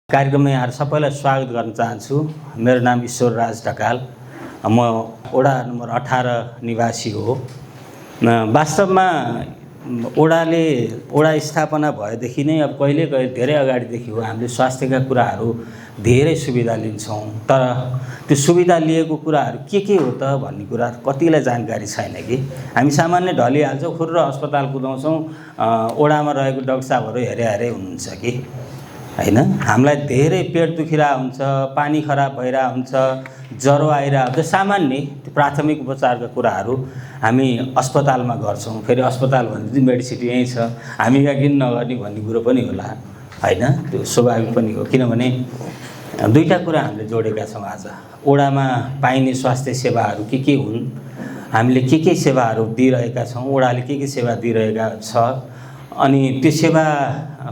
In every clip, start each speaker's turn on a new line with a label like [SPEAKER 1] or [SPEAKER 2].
[SPEAKER 1] कार्यक्रममा यहाँ सबैलाई स्वागत गर्न चाहन्छु। मेरो नाम ईश्वर राज ढकाल, म वडा नम्बर 18 निवासी हो। वास्तवमा वडा स्थापना भएदेखि नै अब कहिले धेरै अगाडिदेखि हो हामीले स्वास्थ्यका कुराहरू धेरै सुविधा लिन्छौँ, तर त्यो सुविधा लिएको कुराहरू के हो त भन्ने कुरा कतिलाई जानकारी छैन कि हामी सामान्य ढलिहाल्छौँ, खुर्र अस्पताल कुदाउँछौँ, वडामा रहेको डाक्टर साहबहरू हेरे हुनुहुन्छ कि हैन। हामीलाई धेरै पेट दुखिरहेको हुन्छ, पानी खराब भइरहेको हुन्छ, ज्वरो आइरहेको हुन्छ, सामान्य प्राथमिक उपचारका कुराहरू हामी अस्पतालमा गर्छौँ। फेरि अस्पताल भने चाहिँ मेडिसिटी यहीँ छ, हामी कहाँ किन नगर्ने भन्ने कुरो पनि होला हैन, त्यो स्वाभाविक पनि हो। किनभने दुईटा कुरा हामीले जोडेका छौँ। आज वडामा पाइने स्वास्थ्य सेवाहरू के हुन्, हामीले के सेवाहरू दिइरहेका छौँ, वडाले के सेवा दिइरहेका छ, अनि त्यो सेवा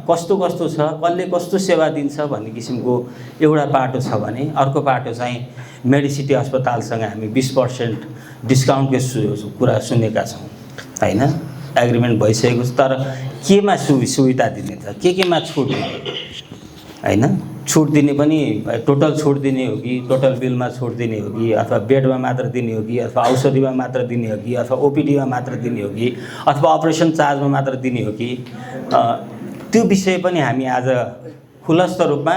[SPEAKER 1] कस्तो छ, कसले कस्तो सेवा दिन्छ भन्ने किसिमको एउटा पाटो छ भने अर्को पाटो चाहिँ मेडिसिटी अस्पतालसँग हामी 20% डिस्काउन्टको कुरा सुनेका छौँ हैन, एग्रिमेन्ट भइसकेको छ। तर केमा सुविधा दिने त, केमा छुट दिने हैन, छुट दिने पनि टोटल छुट दिने हो कि टोटल बिलमा छुट दिने हो कि अथवा बेडमा मात्र दिने हो कि अथवा औषधिमा मात्र दिने हो कि अथवा ओपिडीमा मात्र दिने हो कि अथवा अपरेसन चार्जमा मात्र दिने हो कि, त्यो विषय पनि हामी आज खुलस्त रूपमा,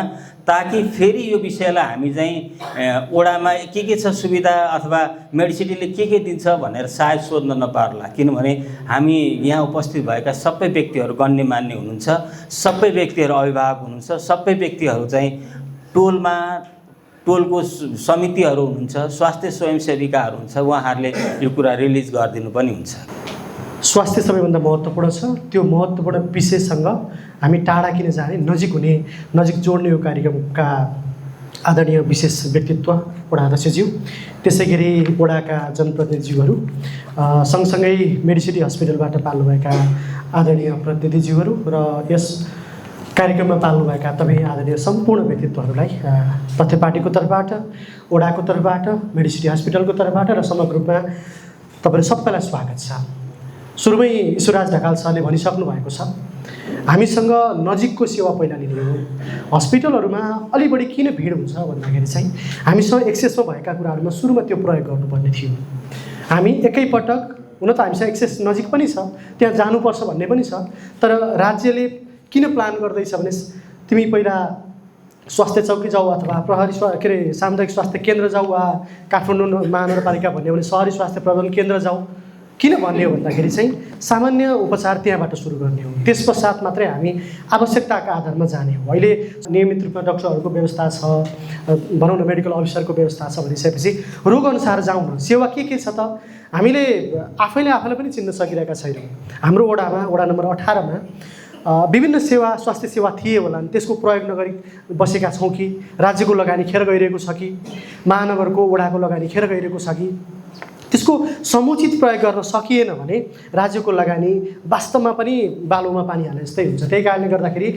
[SPEAKER 1] ताकि फेरि यो विषयलाई हामी चाहिँ वडामा के छ सुविधा अथवा मेडिसिटीले के दिन्छ भनेर सायद सोध्न नपार्ला। किनभने हामी यहाँ उपस्थित भएका सबै व्यक्तिहरू गण्यमान्य हुनुहुन्छ, सबै व्यक्तिहरू अभिभावक हुनुहुन्छ, सबै व्यक्तिहरू चाहिँ टोलको समितिहरू हुनुहुन्छ, स्वास्थ्य स्वयंसेविकाहरू हुन्छ, उहाँहरूले यो कुरा रिलिज गरिदिनु पनि हुन्छ।
[SPEAKER 2] स्वास्थ्य सबैभन्दा महत्त्वपूर्ण छ। त्यो महत्त्वपूर्ण विषयसँग हामी टाढा किन जाने, नजिक जोड्ने यो कार्यक्रमका आदरणीय विशेष व्यक्तित्व वडा अध्यक्षज्यू, त्यसै गरी वडाका जनप्रतिनिधिज्यूहरू, सँगसँगै मेडिसिटी हस्पिटलबाट पाल्नुभएका आदरणीय प्रतिनिधिज्यूहरू र यस कार्यक्रममा पाल्नुभएका तपाईँ आदरणीय सम्पूर्ण व्यक्तित्वहरूलाई तथ्य पार्टीको तर्फबाट, वडाको तर्फबाट, मेडिसिटी हस्पिटलको तर्फबाट र समग्र रूपमा तपाईँहरू सबैलाई स्वागत छ। सुरुमै ईश्वरराज ढकाल सरले भनिसक्नु भएको छ, हामीसँग नजिकको सेवा पहिला लिने हो। हस्पिटलहरूमा अलि बढी किन भिड हुन्छ भन्दाखेरि चाहिँ हामीसँग एक्सेसमा भएका कुराहरूमा सुरुमा त्यो प्रयोग गर्नुपर्ने थियो। हामी एकैपटक, हुन त हामीसँग एक्सेस नजिक पनि छ, त्यहाँ जानुपर्छ भन्ने पनि छ, तर राज्यले किन प्लान गर्दैछ भने तिमी पहिला स्वास्थ्य चौकी जाऊ अथवा प्रहरी सामुदायिक स्वास्थ्य केन्द्र जाऊ, वा काठमाडौँ महानगरपालिका भन्ने भने शहरी स्वास्थ्य प्रबन्धन केन्द्र जाऊ, किन भन्ने हो भन्दाखेरि चाहिँ सामान्य उपचार त्यहाँबाट सुरु गर्ने हो, त्यस पश्चात मात्रै हामी आवश्यकताका आधारमा जाने हो। अहिले नियमित रूपमा डाक्टरहरूको व्यवस्था छ, भनौँ न मेडिकल अफिसरको व्यवस्था छ भनिसकेपछि रोगअनुसार जाउँ न। सेवा के छ त हामीले आफैलाई पनि चिन्न सकिरहेका छैनौँ। हाम्रो वडा नम्बर 18मा विभिन्न स्वास्थ्य सेवा थिए होला, त्यसको प्रयोग नगरी बसेका छौँ कि, राज्यको लगानी खेर गइरहेको छ कि, महानगरको वडाको लगानी खेर गइरहेको छ कि, त्यसको समुचित प्रयोग गर्न सकिएन भने राज्यको लगानी वास्तवमा पनि बालुमा पानी हाले जस्तै हुन्छ। त्यही कारणले गर्दाखेरि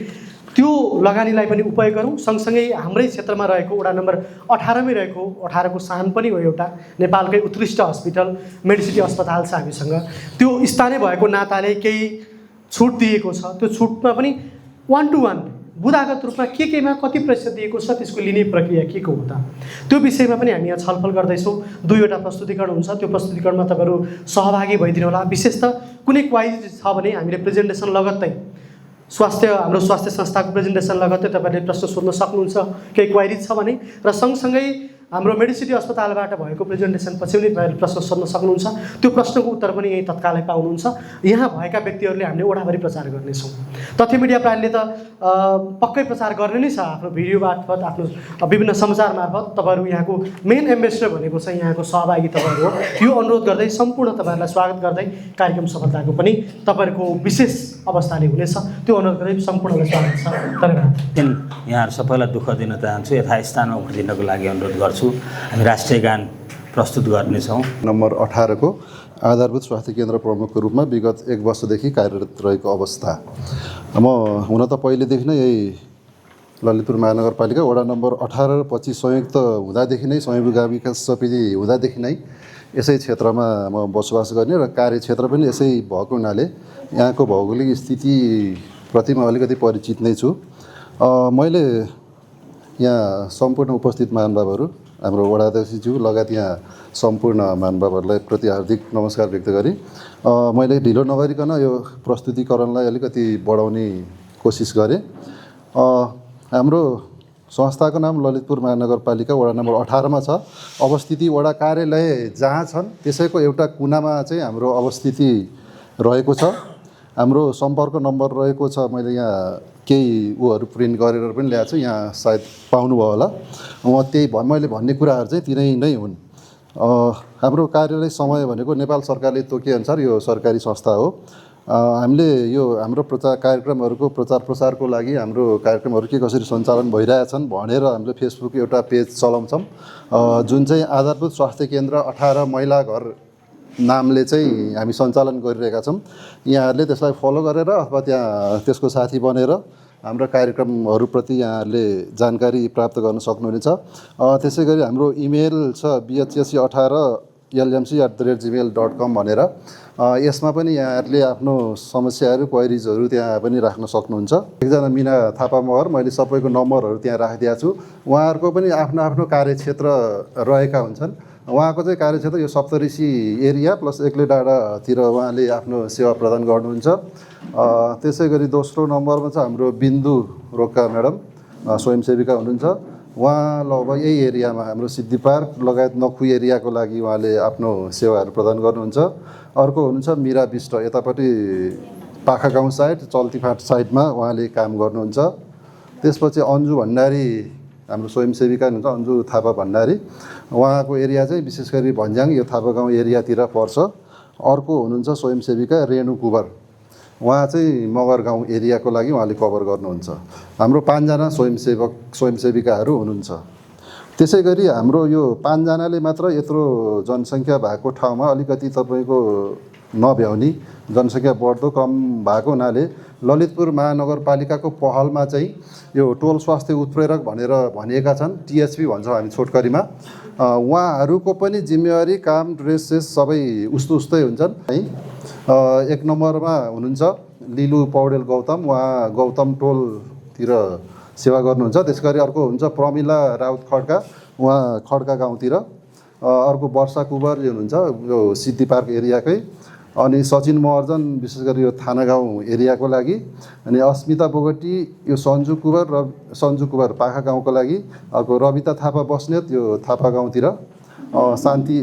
[SPEAKER 2] त्यो लगानीलाई पनि उपयोग गरौँ। सँगसँगै हाम्रै क्षेत्रमा रहेको वडा नम्बर 18मै रहेको 18को सान पनि हो एउटा नेपालकै उत्कृष्ट हस्पिटल मेडिसिटी अस्पताल छ हामीसँग। त्यो स्थानीय भएको नाताले केही छुट दिएको छ, त्यो छुटमा पनि 1 to 1 बुदागत रूपमा केमा कति प्रतिशत दिएको छ, त्यसको लिने प्रक्रिया के हो त, त्यो विषयमा पनि हामी यहाँ छलफल गर्दैछौँ। 2वटा प्रस्तुतिकरण हुन्छ, त्यो प्रस्तुतिकरणमा तपाईँहरू सहभागी भइदिनु होला। विशेष त कुनै क्वाइरी छ भने हामीले प्रेजेन्टेसन लगत्तै हाम्रो स्वास्थ्य संस्थाको प्रेजेन्टेसन लगत्तै तपाईँहरूले प्रश्न सोध्न सक्नुहुन्छ, केही क्वाइरी छ भने, र सँगसँगै हाम्रो मेडिसिटी अस्पतालबाट भएको प्रेजेन्टेसन पछि पनि तपाईँहरूले प्रश्न सोध्न सक्नुहुन्छ। त्यो प्रश्नको उत्तर पनि यही तत्कालै पाउनुहुन्छ। यहाँ भएका व्यक्तिहरूले हामीले वडाभरि प्रचार गर्नेछौँ। तथ्य मिडिया प्रालीले त पक्कै प्रचार गर्ने नै छ, आफ्नो भिडियो मार्फत, आफ्नो विभिन्न समाचार मार्फत। तपाईँहरू यहाँको मेन एम्बेसडर भनेको चाहिँ यहाँको सहभागी तपाईँहरू हो। यो अनुरोध गर्दै सम्पूर्ण तपाईँहरूलाई स्वागत गर्दै कार्यक्रम सफलताको पनि तपाईँहरूको विशेष अवस्थाले हुनेछ, त्यो अनुरोध गर्दै सम्पूर्णलाई स्वागत छ। धन्यवाद।
[SPEAKER 1] यहाँहरू सबैलाई दुःख दिन चाहन्छु, यथास्थानमा उठिदिनको लागि अनुरोध गर्छु। हामी राष्ट्रिय गान प्रस्तुत गर्नेछौँ।
[SPEAKER 3] नम्बर 18को आधारभूत स्वास्थ्य केन्द्र प्रमुखको रूपमा विगत 1 वर्षदेखि कार्यरत रहेको अवस्था। म हुन त पहिलेदेखि नै यही ललितपुर महानगरपालिका वडा नम्बर 18 पछि संयुक्त हुँदादेखि नै, संयुक्त गाविका समिति हुँदादेखि नै यसै क्षेत्रमा म बसोबास गर्ने र कार्यक्षेत्र पनि यसै भएको हुनाले यहाँको भौगोलिक स्थितिप्रति म अलिकति परिचित नै छु। मैले यहाँ सम्पूर्ण उपस्थित महानुभावहरू, हाम्रो वडा अध्यक्षज्यू लगायत यहाँ सम्पूर्ण महानुभावहरूलाई प्रति हार्दिक नमस्कार व्यक्त गरी मैले ढिलो नगरिकन यो प्रस्तुतिकरणलाई अलिकति बढाउने कोसिस गरेँ। हाम्रो संस्थाको नाम ललितपुर महानगरपालिका वडा नम्बर 18 मा छ। अवस्थिति वडा कार्यालय जहाँ छन् त्यसैको एउटा कुनामा चाहिँ हाम्रो अवस्थिति रहेको छ। हाम्रो सम्पर्क नम्बर रहेको छ, मैले यहाँ केही उहरू प्रिन्ट गरेर पनि ल्याएको छु, यहाँ सायद पाउनुभयो होला। मैले भन्ने कुराहरू चाहिँ तिनै नै हुन्। हाम्रो कार्यालय समय भनेको नेपाल सरकारले तोकेअनुसार यो सरकारी संस्था हो। हामीले यो हाम्रो कार्यक्रमहरूको प्रचार प्रसारको लागि हाम्रो कार्यक्रमहरू के कसरी सञ्चालन भइरहेछन् भनेर हामीले फेसबुक एउटा पेज चलाउँछौँ, जुन चाहिँ आधारभूत स्वास्थ्य केन्द्र 18 महिला घर नामले चाहिँ हामी सञ्चालन गरिरहेका छौँ। यहाँहरूले त्यसलाई फलो गरेर अथवा त्यहाँ त्यसको साथी बनेर हाम्रो कार्यक्रमहरूप्रति यहाँहरूले जानकारी प्राप्त गर्न सक्नुहुनेछ। त्यसै गरी हाम्रो इमेल छ bhsc18llmc@gmail.com भनेर। यसमा पनि यहाँहरूले आफ्नो समस्याहरू क्वेरिजहरू त्यहाँ पनि राख्न सक्नुहुन्छ। एकजना मिना थापा मगर, मैले सबैको नम्बरहरू त्यहाँ राखिदिएको छु। उहाँहरूको पनि आफ्नो आफ्नो कार्यक्षेत्र रहेका हुन्छन्। उहाँको चाहिँ कार्यक्षेत्र यो सप्तऋषि एरिया प्लस एक्ले डाँडातिर उहाँले आफ्नो सेवा प्रदान गर्नुहुन्छ। त्यसै गरी दोस्रो नम्बरमा छ हाम्रो बिन्दु रोक्का म्याडम, स्वयंसेविका हुनुहुन्छ। उहाँ लगभग यही एरियामा हाम्रो सिद्धि पार्क लगायत नखु एरियाको लागि उहाँले आफ्नो सेवाहरू प्रदान गर्नुहुन्छ। अर्को हुनुहुन्छ मिरा विष्ट, यतापट्टि पाखा गाउँ साइड चल्तीफाट साइडमा उहाँले काम गर्नुहुन्छ। त्यसपछि अन्जु भण्डारी हाम्रो स्वयंसेविका हुनुहुन्छ, अन्जु थापा भण्डारी। उहाँको एरिया चाहिँ विशेष गरी भन्ज्याङ यो थापा गाउँ एरियातिर पर्छ। अर्को हुनुहुन्छ स्वयंसेविका रेणु कुबर, उहाँ चाहिँ मगर गाउँ एरियाको लागि उहाँले कभर गर्नुहुन्छ। हाम्रो 5 जना स्वयंसेविकाहरू हुनुहुन्छ। त्यसै गरी हाम्रो यो 5 जनाले मात्र यत्रो जनसङ्ख्या भएको ठाउँमा अलिकति तपाईँको नभ्याउने, जनसङ्ख्या बढ्दो क्रम भएको हुनाले ललितपुर महानगरपालिकाको पहलमा चाहिँ यो टोल स्वास्थ्य उत्प्रेरक भनेर भनिएका छन्, टिएचपी भन्छौँ हामी छोटकरीमा। उहाँहरूको पनि जिम्मेवारी, काम, ड्रेसेस सबै उस्तै हुन्छन् है। 1 नम्बरमा हुनुहुन्छ लिलु पौडेल गौतम, उहाँ गौतम टोलतिर सेवा गर्नुहुन्छ। त्यसै गरी अर्को हुन्छ प्रमिला राउत खड्का, उहाँ खड्का गाउँतिर। अर्को वर्षा कुबर हुनुहुन्छ यो सिद्धि पार्क एरियाकै। अनि सचिन महर्जन विशेष गरी यो थाना गाउँ एरियाको लागि। अनि अस्मिता बोगटी यो सन्जु कुबर पाखा गाउँको लागि। अर्को रविता थापा बस्नेत यो थापा गाउँतिर।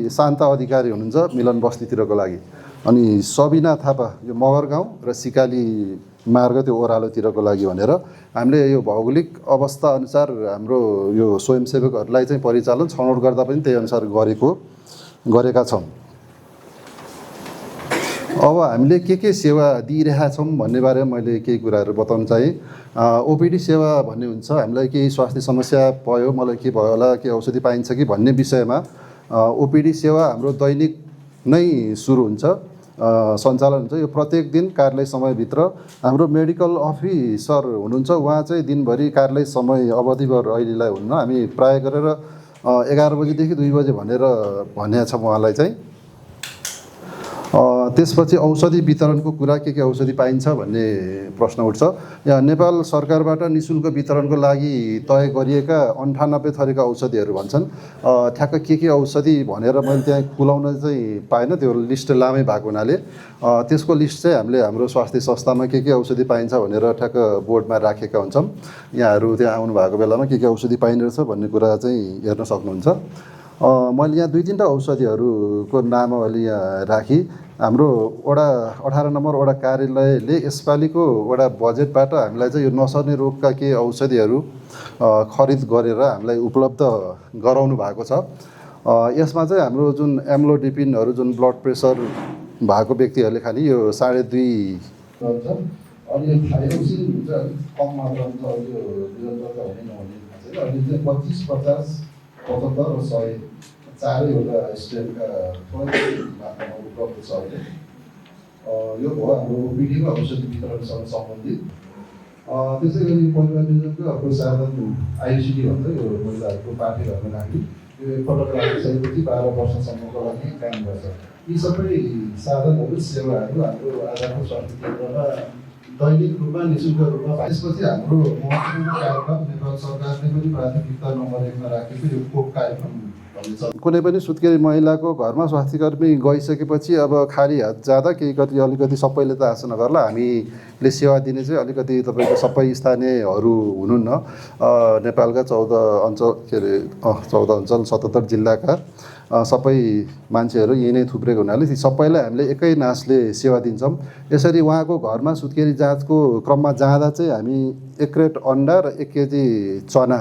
[SPEAKER 3] शान्ता अधिकारी हुनुहुन्छ मिलन बस्तीतिरको लागि। अनि सबिना थापा यो मगर गाउँ र सिकाली मार्ग त्यो ओह्रालोतिरको लागि भनेर हामीले यो भौगोलिक अवस्था अनुसार हाम्रो यो स्वयंसेवकहरूलाई चाहिँ परिचालन छनौट गर्दा पनि त्यही अनुसार गरेका छौँ। अब हामीले के सेवा दिइरहेका छौँ भन्ने बारेमा मैले केही कुराहरू बताउन चाहेँ। ओपिडी सेवा भन्ने हुन्छ, हामीलाई केही स्वास्थ्य समस्या भयो, मलाई के भयो होला, के औषधि पाइन्छ कि भन्ने विषयमा ओपिडी सेवा हाम्रो दैनिक नै सुरु हुन्छ, सञ्चालन हुन्छ। यो प्रत्येक दिन कार्यालय समयभित्र हाम्रो मेडिकल अफिसर हुनुहुन्छ, उहाँ चाहिँ दिनभरि कार्यालय समय अवधिभर अहिलेलाई हुन्न, हामी प्राय गरेर 11 बजीदेखि 2 बजे भनेर भनेका छौँ उहाँलाई चाहिँ। त्यसपछि औषधि वितरणको कुरा, के औषधि पाइन्छ भन्ने प्रश्न उठ्छ। यहाँ नेपाल सरकारबाट निःशुल्क वितरणको लागि तय गरिएका 98 थरीका औषधिहरू भन्छन्। ठ्याक्क के औषधि भनेर मैले त्यहाँ कुलाउन चाहिँ पाएन, त्यो लिस्ट लामै भएको हुनाले त्यसको लिस्ट चाहिँ हामीले हाम्रो स्वास्थ्य संस्थामा के औषधि पाइन्छ भनेर ठ्याक्क बोर्डमा राखेका हुन्छौँ। यहाँहरू त्यहाँ आउनु भएको बेलामा के औषधि पाइनेछ भन्ने कुरा चाहिँ हेर्न सक्नुहुन्छ। मैले यहाँ 2-3टा औषधिहरूको नामावली यहाँ राखी। हाम्रो वडा 18 नम्बर वडा कार्यालयले यसपालिको वडा बजेटबाट हामीलाई चाहिँ यो नसर्ने रोगका के औषधिहरू खरिद गरेर हामीलाई उपलब्ध गराउनु भएको छ। यसमा चाहिँ हाम्रो जुन एम्लोडिपिनहरू, जुन ब्लड प्रेसर भएको व्यक्तिहरूले खाने यो 2.5 हुन्छ। अनि यो थाइरोक्सिन हुन्छ कम मात्रामा छ, यो निरन्तरता हुने नहुने थाहा छैन। अनि चाहिँ 25, 50, 75 र 100 चारैवटा स्ट्रेनका थोरै मात्रामा उपलब्ध छ अहिले। यो भयो हाम्रो ओपिडीको औषधि वितरणसँग सम्बन्धित। त्यसै गरी परिवार नियोजनको अर्को साधन आइसिडी भन्छ, यो महिलाहरूको पाठेघरमा राख्ने, यो एकपल्ट राखिसकेपछि 12 वर्षसम्मको लागि काम गर्छ। यी सबै साधनहरू, सेवाहरू हाम्रो आधारको स्वास्थ्य केन्द्रमा दैनिक रूपमा निःशुल्क रूपमा त्यसपछि हाम्रो महत्त्वपूर्ण कार्यक्रम नेपाल सरकारले पनि प्राथमिकता नम्बर 1 मा राखेको यो खोप कार्यक्रम भन्ने छ। कुनै पनि सुत्केरी महिलाको घरमा स्वास्थ्यकर्मी गइसकेपछि अब खाली हात जाँदा केही कति अलिकति सबैले त आशा नगर्ला, हामीले सेवा दिने चाहिँ अलिकति तपाईँको सबै स्थानीयहरू हुनुहुन्न। नेपालका 14 अञ्चल 77 जिल्लाका सबै मान्छेहरू यही नै थुप्रेको हुनाले ती सबैलाई हामीले एकै नासले सेवा दिन्छौँ। यसरी उहाँको घरमा सुत्केरी जाँचको क्रममा जाँदा चाहिँ हामी 1 क्रेट अन्डा र 1 केजी चना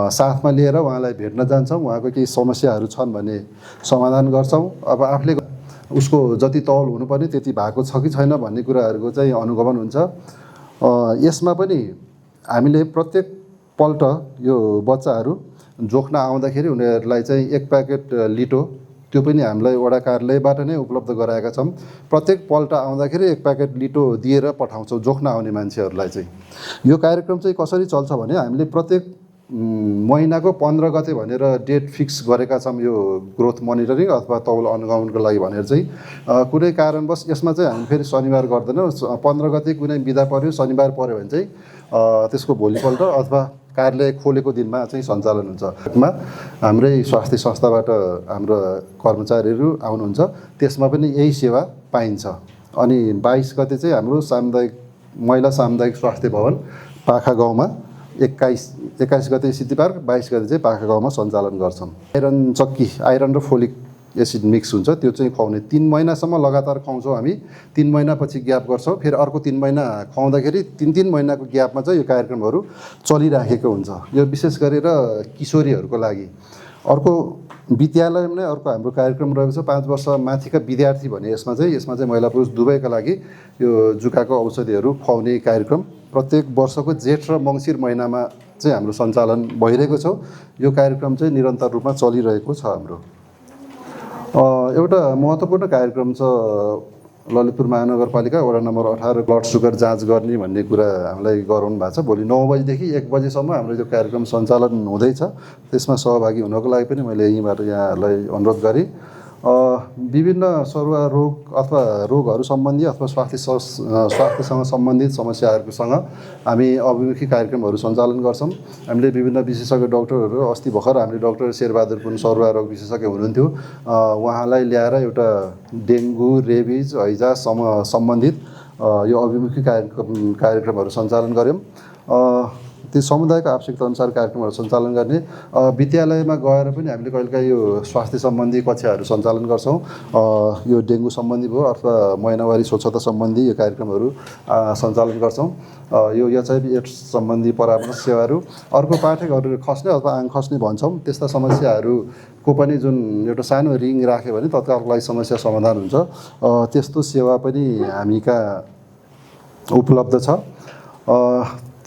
[SPEAKER 3] साथमा लिएर उहाँलाई भेट्न जान्छौँ। उहाँको केही समस्याहरू छन् भने समाधान गर्छौँ। अब आफूले उसको जति तौल हुनुपर्ने त्यति भएको छ कि छैन भन्ने कुराहरूको चाहिँ अनुगमन हुन्छ। यसमा पनि हामीले प्रत्येक पल्ट यो बच्चाहरू जोख्न आउँदाखेरि उनीहरूलाई चाहिँ 1 प्याकेट लिटो, त्यो पनि हामीलाई वडा कार्यालयबाट नै उपलब्ध गराएका छौँ। प्रत्येक पल्ट आउँदाखेरि 1 प्याकेट लिटो दिएर पठाउँछौँ जोख्न आउने मान्छेहरूलाई चाहिँ। यो कार्यक्रम चाहिँ कसरी चल्छ भने हामीले प्रत्येक महिनाको 15 गते भनेर डेट फिक्स गरेका छौँ यो ग्रोथ मोनिटरिङ अथवा तौल अनुगमनको लागि भनेर चाहिँ। कुनै कारणवश यसमा चाहिँ हामी फेरि शनिबार गर्दैनौँ। 15 गते कुनै बिदा पऱ्यो, शनिबार पऱ्यो भने चाहिँ त्यसको भोलिपल्ट अथवा कार्यालय खोलेको दिनमा चाहिँ सञ्चालन हुन्छ। हाम्रै स्वास्थ्य संस्थाबाट हाम्रो कर्मचारीहरू आउनुहुन्छ, त्यसमा पनि यही सेवा पाइन्छ। अनि 22 गते चाहिँ हाम्रो महिला सामुदायिक स्वास्थ्य भवन पाखा गाउँमा 21 गते सिटी पार्क, 22 गते चाहिँ पाखा गाउँमा सञ्चालन गर्छौँ। आइरन चक्की, आइरन र फोलिक एसिड मिक्स हुन्छ, त्यो चाहिँ खुवाउने 3 महिनासम्म लगातार खुवाउँछौँ हामी। 3 महिनापछि ग्याप गर्छौँ, फेरि अर्को 3 महिना खुवाउँदाखेरि 3 महिनाको ग्यापमा चाहिँ यो कार्यक्रमहरू चलिराखेको हुन्छ। यो विशेष गरेर किशोरीहरूको लागि। अर्को विद्यालयमा नै अर्को हाम्रो कार्यक्रम रहेको छ 5 वर्ष माथिका विद्यार्थी भने यसमा चाहिँ महिला पुरुष दुवैका लागि यो जुकाको औषधिहरू खुवाउने कार्यक्रम प्रत्येक वर्षको जेठ र मङ्सिर महिनामा चाहिँ हाम्रो सञ्चालन भइरहेको छ। यो कार्यक्रम चाहिँ निरन्तर रूपमा चलिरहेको छ हाम्रो। एउटा महत्त्वपूर्ण कार्यक्रम छ ललितपुर महानगरपालिका वडा नम्बर 18 ब्लड सुगर जाँच गर्ने भन्ने कुरा हामीलाई गराउनु भएको छ। भोलि 9 बजीदेखि 1 बजीसम्म हाम्रो यो कार्यक्रम सञ्चालन हुँदैछ। त्यसमा सहभागी हुनको लागि पनि मैले यहीँबाट यहाँहरूलाई अनुरोध गरेँ। विभिन्न सरुवा रोग अथवा रोगहरू सम्बन्धी अथवा स्वास्थ्यसँग सम्बन्धित समस्याहरूसँग हामी अभिमुखी कार्यक्रमहरू सञ्चालन गर्छौँ। हामीले विभिन्न विशेषज्ञ डाक्टरहरू, अस्ति भर्खर हामीले डाक्टर शेरबहादुर पुन सरुवा रोग विशेषज्ञ हुनुहुन्थ्यो, उहाँलाई ल्याएर एउटा डेङ्गु, रेबिज, हैजा सम्बन्धित यो अभिमुखी कार्यक्रमहरू सञ्चालन गऱ्यौँ। त्यो समुदायको आवश्यकता अनुसार कार्यक्रमहरू सञ्चालन गर्ने। विद्यालयमा गएर पनि हामीले कहिलेकाहीँ यो स्वास्थ्य सम्बन्धी कक्षाहरू सञ्चालन गर्छौँ। यो डेङ्गु सम्बन्धी भयो अथवा महिनावारी स्वच्छता सम्बन्धी यो कार्यक्रमहरू सञ्चालन गर्छौँ। यो एचआइभी एड्स सम्बन्धी परामर्श सेवाहरू, अर्को पाठकहरू खस्ने अथवा आङ खस्ने भन्छौँ, त्यस्ता समस्याहरूको पनि जुन एउटा सानो रिङ राख्यो भने तत्काललाई समस्या समाधान हुन्छ, त्यस्तो सेवा पनि हामी कहाँ उपलब्ध छ।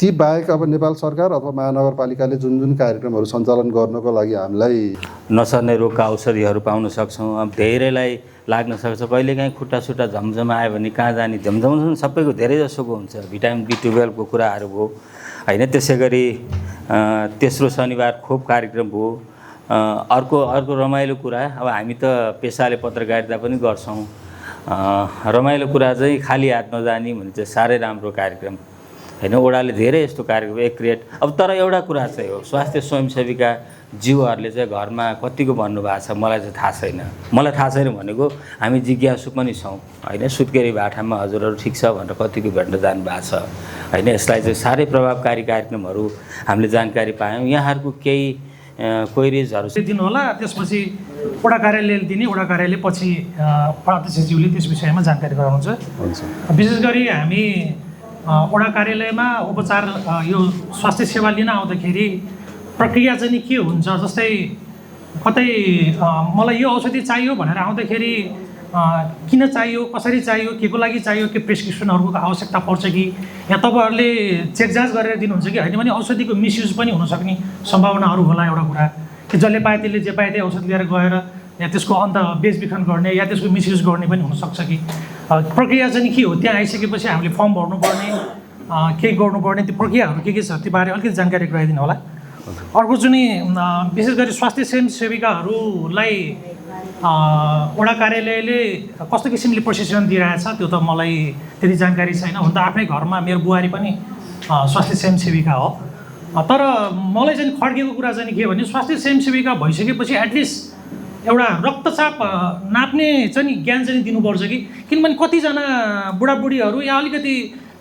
[SPEAKER 3] ती बाहेक अब नेपाल सरकार अथवा महानगरपालिकाले जुन कार्यक्रमहरू सञ्चालन गर्नको लागि हामीलाई
[SPEAKER 1] नसर्ने रोगका औषधिहरू पाउन सक्छौँ। अब धेरैलाई लाग्न सक्छ, कहिलेकाहीँ खुट्टा झमझम आयो भने कहाँ जाने, झमझम सबैको धेरै जसोको हुन्छ। भिटामिन B12 को कुराहरू भयो होइन। त्यसै गरी तेस्रो शनिबार खोप कार्यक्रम भयो। अर्को रमाइलो कुरा, अब हामी त पेसाले पत्रकारिता पनि गर्छौँ। रमाइलो कुरा चाहिँ खाली हात नजाने भने चाहिँ साह्रै राम्रो कार्यक्रम होइन। ओडाले धेरै यस्तो कार्यक्रम 1 क्रेट। अब तर एउटा कुरा चाहिँ हो, स्वास्थ्य स्वयंसेविका जीवहरूले चाहिँ घरमा कतिको भन्नुभएको छ मलाई चाहिँ थाहा छैन। मलाई थाहा छैन भनेको हामी जिज्ञासु पनि छौँ होइन। सुत्केरी भाटामा हजुरहरू ठिक छ भनेर कतिको भेट्न जानुभएको छ होइन। यसलाई चाहिँ साह्रै प्रभावकारी कार्यक्रमहरू हामीले जानकारी पायौँ। यहाँहरूको केही क्वेरिजहरू
[SPEAKER 4] दिनु होला, त्यसपछि वडा कार्यालयले दिने, वडा कार्यालय पछि अध्यक्षज्यूले त्यस विषयमा जानकारी गराउनुहुन्छ। विशेष गरी हामी वडा कार्यालयमा उपचार यो स्वास्थ्य सेवा लिन आउँदाखेरि प्रक्रिया चाहिँ के हुन्छ, जस्तै कतै मलाई यो औषधि चाहियो भनेर आउँदाखेरि किन चाहियो, कसरी चाहियो, के को लागि चाहियो, के प्रेस्क्रिप्सनहरूको आवश्यकता पर्छ कि या तपाईँहरूले चेकजाँच गरेर दिनुहुन्छ कि होइन भने औषधिको मिसयुज पनि हुनसक्ने सम्भावनाहरू होला। एउटा कुरा कि जसले पाए त्यसले जे पाए त्यही औषधि लिएर गएर या त्यसको अन्त बेचबिखन गर्ने या त्यसको मिसयुज गर्ने पनि हुनसक्छ कि प्रक्रिया चाहिँ के हो। त्यहाँ आइसकेपछि हामीले फर्म भर्नुपर्ने, केही गर्नुपर्ने, त्यो प्रक्रियाहरू के छ त्यो बारे अलिकति जानकारी गराइदिनु होला। अर्को चाहिँ विशेष गरी स्वास्थ्य स्वयंसेविकाहरूलाई वडा कार्यालयले कस्तो किसिमले प्रशिक्षण दिइरहेछ त्यो त मलाई त्यति जानकारी छैन। हुन त आफ्नै घरमा मेरो बुहारी पनि स्वास्थ्य स्वयंसेविका हो, तर मलाई चाहिँ खड्केको कुरा चाहिँ के भने स्वास्थ्य स्वयंसेविका भइसकेपछि एटलिस्ट एउटा रक्तचाप नाप्ने चाहिँ ज्ञान चाहिँ दिनुपर्छ कि, किनभने कतिजना बुढाबुढीहरू या अलिकति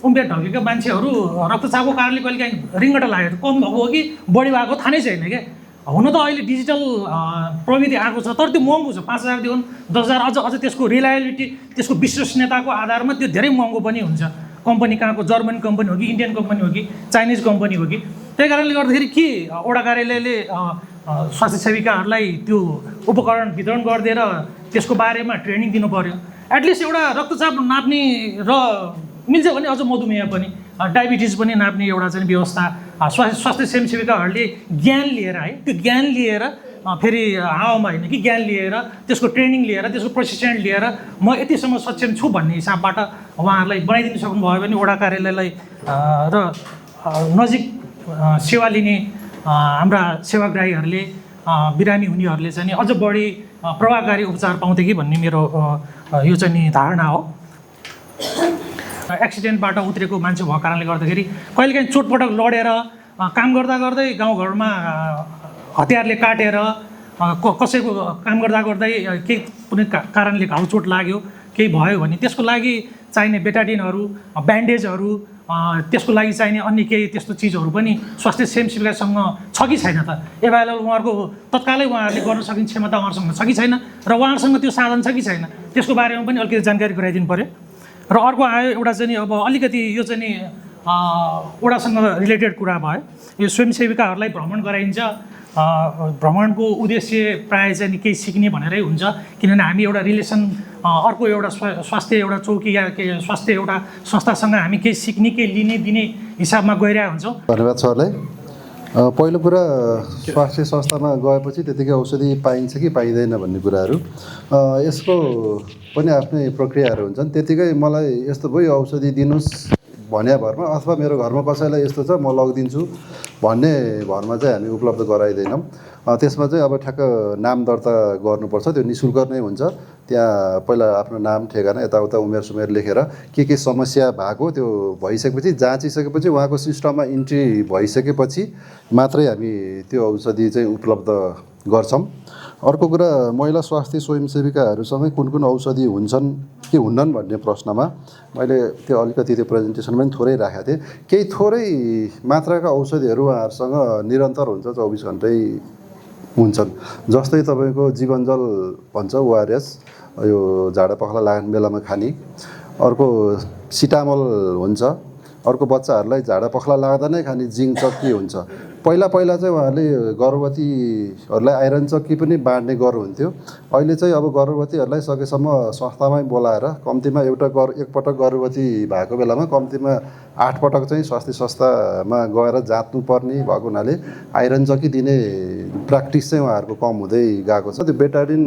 [SPEAKER 4] उमेर ढल्केका मान्छेहरू रक्तचापको कारणले कहिलेकाहीँ रिङ्गटा लाग्यो, कम भएको हो कि बढी भएको थाहा नै छैन क्या। हुन त अहिले डिजिटल प्रविधि आएको छ, तर त्यो महँगो छ, 5,000 देखि 10,000, अझ त्यसको रिलायबिलिटी, त्यसको विश्वसनीयताको आधारमा त्यो धेरै महँगो पनि हुन्छ। कम्पनी कहाँको, जर्मन कम्पनी हो कि इन्डियन कम्पनी हो कि चाइनिज कम्पनी हो कि, त्यही कारणले गर्दाखेरि के वडा कार्यालयले स्वास्थ्य सेविकाहरूलाई त्यो उपकरण वितरण गरिदिएर त्यसको बारेमा ट्रेनिङ दिनु पर्यो। एटलिस्ट एउटा रक्तचाप नाप्ने र मिल्छ भने अझ मधुमेह पनि, डायबिटिज पनि नाप्ने एउटा चाहिँ व्यवस्था स्वास्थ्य स्वयंसेविकाहरूले ज्ञान लिएर है, त्यो ज्ञान लिएर फेरि हावामा होइन कि ज्ञान लिएर त्यसको ट्रेनिङ लिएर त्यसको प्रशिक्षण लिएर म यतिसम्म सक्षम छु भन्ने हिसाबबाट उहाँहरूलाई बनाइदिनु सक्नुभयो भने वडा कार्यालयलाई र नजिक सेवा लिने हाम्रा सेवाग्राहीहरूले बिरामी हुनेहरूले चाहिँ अझ बढी प्रभावकारी उपचार पाउँथे कि भन्ने मेरो यो चाहिँ नि धारणा हो। एक्सिडेन्टबाट उत्रेको मान्छे भएको कारणले गर्दाखेरि कहिलेकाहीँ चोटपटक लडेर काम गर्दा गर्दै गाउँघरमा हतियारले काटेर कसैको काम गर्दा गर्दै केही कुनै कारणले घाउ चोट लाग्यो केही भयो भने त्यसको लागि चाहिने बेटाडिनहरू, ब्यान्डेजहरू, त्यसको लागि चाहिने अन्य केही त्यस्तो चिजहरू पनि स्वास्थ्य स्वयंसेविकासँग छ कि छैन त, एभाइलेबल उहाँहरूको तत्कालै उहाँहरूले गर्न सक्ने क्षमता उहाँहरूसँग छ कि छैन र उहाँहरूसँग त्यो साधन छ कि छैन, त्यसको बारेमा पनि अलिकति जानकारी गराइदिनु पऱ्यो। र अर्को आयो एउटा चाहिँ अब अलिकति यो चाहिँ नि वडासँग रिलेटेड कुरा भयो, यो स्वयंसेविकाहरूलाई भ्रमण गराइन्छ। भ्रमणको उद्देश्य प्रायः चाहिँ केही सिक्ने भनेरै हुन्छ, किनभने हामी एउटा रिलेसन अर्को एउटा स्वास्थ्य एउटा चौकी या स्वास्थ्य एउटा संस्थासँग हामी केही सिक्ने केही लिने दिने हिसाबमा गइरहेको हुन्छौँ।
[SPEAKER 3] धन्यवाद सरलाई। पहिलो कुरा स्वास्थ्य संस्थामा गएपछि त्यतिकै औषधि पाइन्छ कि पाइँदैन भन्ने कुराहरू, यसको पनि आफ्नै प्रक्रियाहरू हुन्छन्। त्यतिकै मलाई यस्तो भयो औषधि दिनुहोस् भन्ने भरमा अथवा मेरो घरमा कसैलाई यस्तो छ म लगिदिन्छु भन्ने भरमा चाहिँ हामी उपलब्ध गराइदैनौँ। त्यसमा चाहिँ अब ठ्याक्क नाम दर्ता गर्नुपर्छ, त्यो निःशुल्क नै हुन्छ। त्यहाँ पहिला आफ्नो नाम ठेगाना यताउता उमेर सुमेर लेखेर के समस्या भएको त्यो भइसकेपछि जाँचिसकेपछि उहाँको सिस्टममा इन्ट्री भइसकेपछि मात्रै हामी त्यो औषधि चाहिँ उपलब्ध गर्छौँ। अर्को कुरा महिला स्वास्थ्य स्वयंसेविकाहरूसँगै कुन औषधि हुन्छन् कि हुन्नन् भन्ने प्रश्नमा मैले त्यो अलिकति त्यो प्रेजेन्टेसन पनि थोरै राखेको थिएँ। केही थोरै मात्राका औषधिहरू उहाँहरूसँग निरन्तर हुन्छ, 24 घन्टै हुन्छन्। जस्तै तपाईँको जीवनजल भन्छ ORS, यो झाडा पखाला लाग्ने बेलामा खाने। अर्को सिटामल हुन्छ। अर्को बच्चाहरूलाई झाडा पखाला लाग्दा नै खाने जिङ चक्की हुन्छ। पहिला चाहिँ उहाँहरूले गर्भवतीहरूलाई आइरन चक्की पनि बाँड्ने गर्नुहुन्थ्यो। अहिले चाहिँ अब गर्भवतीहरूलाई सकेसम्म संस्थामै बोलाएर कम्तीमा एकपटक गर्भवती भएको बेलामा कम्तीमा 8 पटक चाहिँ स्वास्थ्य संस्थामा गएर जाँच्नुपर्ने भएको हुनाले आइरन चक्की दिने प्र्याक्टिस चाहिँ उहाँहरूको कम हुँदै गएको छ। त्यो बेटाडिन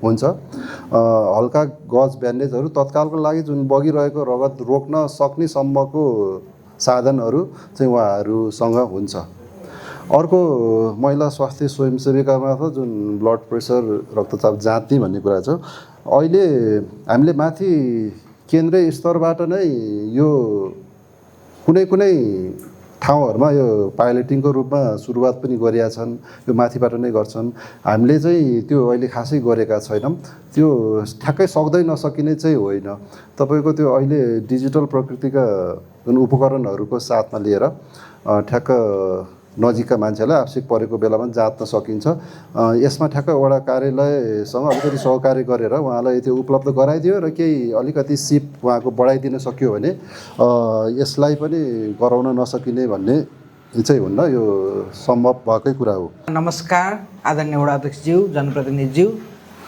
[SPEAKER 3] हुन्छ, हल्का गज ब्यान्डेजहरू तत्कालको लागि जुन बगिरहेको रगत रोक्न सक्ने सम्मको साधनहरू चाहिँ उहाँहरूसँग हुन्छ। अर्को महिला स्वास्थ्य स्वयंसेविकामा त जुन ब्लड प्रेसर रक्तचाप जाँच्ने भन्ने कुरा छ, अहिले हामीले माथि केन्द्रीय स्तरबाट नै यो कुनै ठाउँहरूमा यो पाइलटिङको रूपमा सुरुवात पनि गरिया छन्, यो माथिबाट नै गर्छन्। हामीले चाहिँ त्यो अहिले खासै गरेका छैनौँ। त्यो ठ्याक्कै सक्दै नसकिने चाहिँ होइन। तपाईँको त्यो अहिले डिजिटल प्रकृतिका जुन उपकरणहरूको साथमा लिएर ठ्याक्क नजिकका मान्छेलाई आवश्यक परेको बेलामा जाँच्न सकिन्छ। यसमा ठ्याक्क वडा कार्यालयसँग अलिकति सहकार्य गरेर उहाँलाई त्यो उपलब्ध गराइदियो र केही अलिकति सिप उहाँको बढाइदिन सक्यो भने यसलाई पनि गराउन नसकिने भन्ने चाहिँ हुन्न, यो सम्भव भएकै कुरा हो।
[SPEAKER 5] नमस्कार आदरणीय वडा अध्यक्षज्यू, जनप्रतिनिधिज्यू,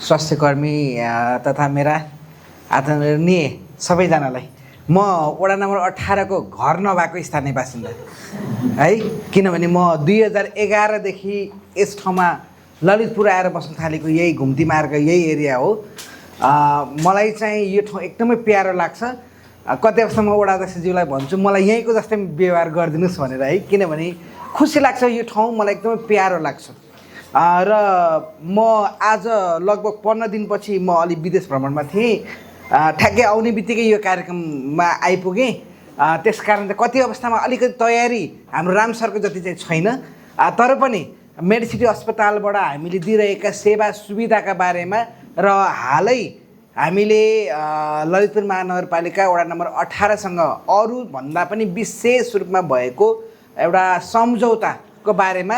[SPEAKER 5] स्वास्थ्यकर्मी तथा मेरा आदरणीय सबैजनालाई म वडा नम्बर 18 को घर नभएको स्थानीय बासिन्दा है, किनभने म 2011 देखि यस ठाउँमा ललितपुर आएर बस्न थालेको यही घुम्ती मार्ग यही एरिया हो। मलाई चाहिँ यो ठाउँ एकदमै प्यारो लाग्छ। कति अवस्थामा वडा अध्यक्षज्यूलाई भन्छु मलाई यहीँको जस्तै व्यवहार गरिदिनुहोस् भनेर है, किनभने खुसी लाग्छ, यो ठाउँ मलाई एकदमै प्यारो लाग्छ। र म आज लगभग 15 दिनपछि म अलि विदेश भ्रमणमा थिएँ। ठ्याक्कै आउने बित्तिकै यो कार्यक्रममा आइपुगेँ। त्यस कारण चाहिँ कति अवस्थामा अलिकति तयारी हाम्रो राम सरको जति चाहिँ छैन, तर पनि मेडिसिटी अस्पतालबाट हामीले दिइरहेका सेवा सुविधाका बारेमा र हालै हामीले ललितपुर महानगरपालिका वडा नम्बर 18सँग अरूभन्दा पनि विशेष रूपमा भएको एउटा सम्झौताको बारेमा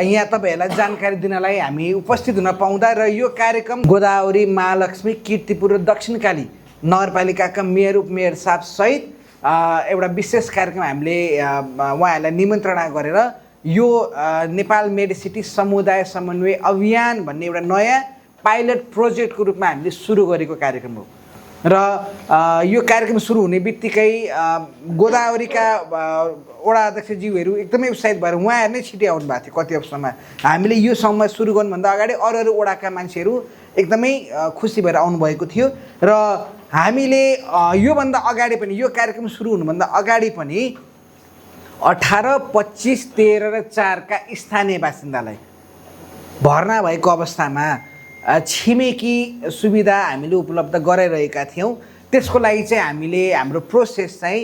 [SPEAKER 5] यहाँ तपाईँहरूलाई जानकारी दिनलाई हामी उपस्थित हुन पाउँदा र यो कार्यक्रम गोदावरी, महालक्ष्मी, कीर्तिपुर र दक्षिणकाली नगरपालिकाका मेयर उपमेयर साहब सहित एउटा विशेष कार्यक्रम हामीले उहाँहरूलाई निमन्त्रणा गरेर यो नेपाल मेडिसिटी समुदाय समन्वय अभियान भन्ने एउटा नयाँ पाइलट प्रोजेक्टको रूपमा हामीले सुरु गरेको कार्यक्रम हो। र यो कार्यक्रम सुरु हुने बित्तिकै गोदावरीका वडा अध्यक्षज्यूहरू एकदमै उत्साहित भएर उहाँहरू नै छिटै आउनु भएको थियो। कति अवस्थामा हामीले यो समूह सुरु गर्नुभन्दा अगाडि अरू वडाका मान्छेहरू एकदमै खुसी भएर आउनुभएको थियो र हामीले योभन्दा अगाडि पनि यो कार्यक्रम सुरु हुनुभन्दा अगाडि पनि 18, 25, 13 र 4 का स्थानीय बासिन्दालाई भर्ना भएको अवस्थामा छिमेकी सुविधा हामीले उपलब्ध गराइरहेका थियौँ। त्यसको लागि चाहिँ हामीले हाम्रो प्रोसेस चाहिँ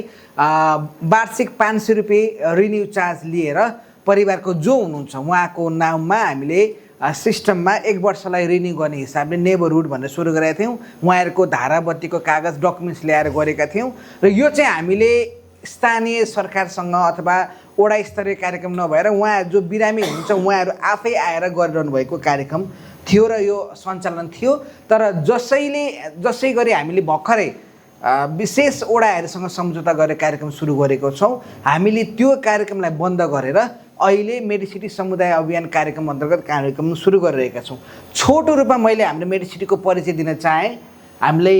[SPEAKER 5] वार्षिक 500 रुपियाँ रिन्यू चार्ज लिएर परिवारको जो हुनुहुन्छ उहाँको नाममा हामीले सिस्टममा 1 वर्षलाई रिन्यू गर्ने हिसाबले नेबरहुड भनेर सुरु गरेका थियौँ। उहाँहरूको धाराबत्तीको कागज डकुमेन्ट्स ल्याएर गरेका थियौँ र यो चाहिँ हामीले स्थानीय सरकारसँग अथवा वडा स्तरीय कार्यक्रम नभएर उहाँ जो बिरामी हुनुहुन्छ उहाँहरू आफै आएर गरिरहनु भएको कार्यक्रम थियो र यो सञ्चालन थियो। तर जसै गरी हामीले भर्खरै विशेष वडाहरूसँग सम्झौता गरेर कार्यक्रम सुरु गरेको छौँ। हामीले त्यो कार्यक्रमलाई बन्द गरेर अहिले मेडिसिटी समुदाय अभियान कार्यक्रम अन्तर्गत कार्यक्रम सुरु गरिरहेका छौँ। छोटो रूपमा मैले हाम्रो मेडिसिटीको परिचय दिन चाहेँ। हामीले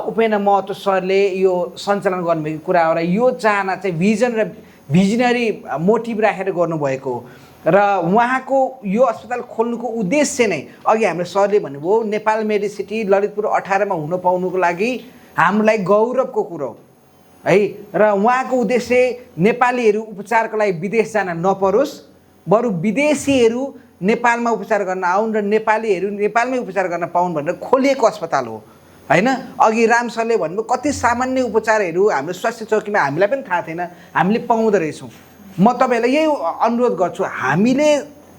[SPEAKER 5] उपेन्द्र महतो सरले यो सञ्चालन गर्नुभएको कुरा हो र यो चाहना चाहिँ भिजन र भिजनरी मोटिभ राखेर गर्नुभएको हो र उहाँको यो अस्पताल खोल्नुको उद्देश्य नै अघि हाम्रो सरले भन्नुभयो नेपाल मेडिसिटी ललितपुर 18 मा हुन पाउनुको लागि हामीलाई गौरवको कुरो है र उहाँको उद्देश्य नेपालीहरू उपचारको लागि विदेश जान नपरोस्, बरु विदेशीहरू नेपालमा उपचार गर्न आउन् र नेपालीहरू नेपालमै उपचार गर्न पाउन् भनेर खोलिएको अस्पताल हो हैन। अघि राम सरले भन्नुभयो कति सामान्य उपचारहरू हाम्रो स्वास्थ्य चौकीमा हामीलाई पनि थाहा थिएन, हामीले पाउँदो रहेछौँ। म तपाईँहरूलाई यही अनुरोध गर्छु, हामीले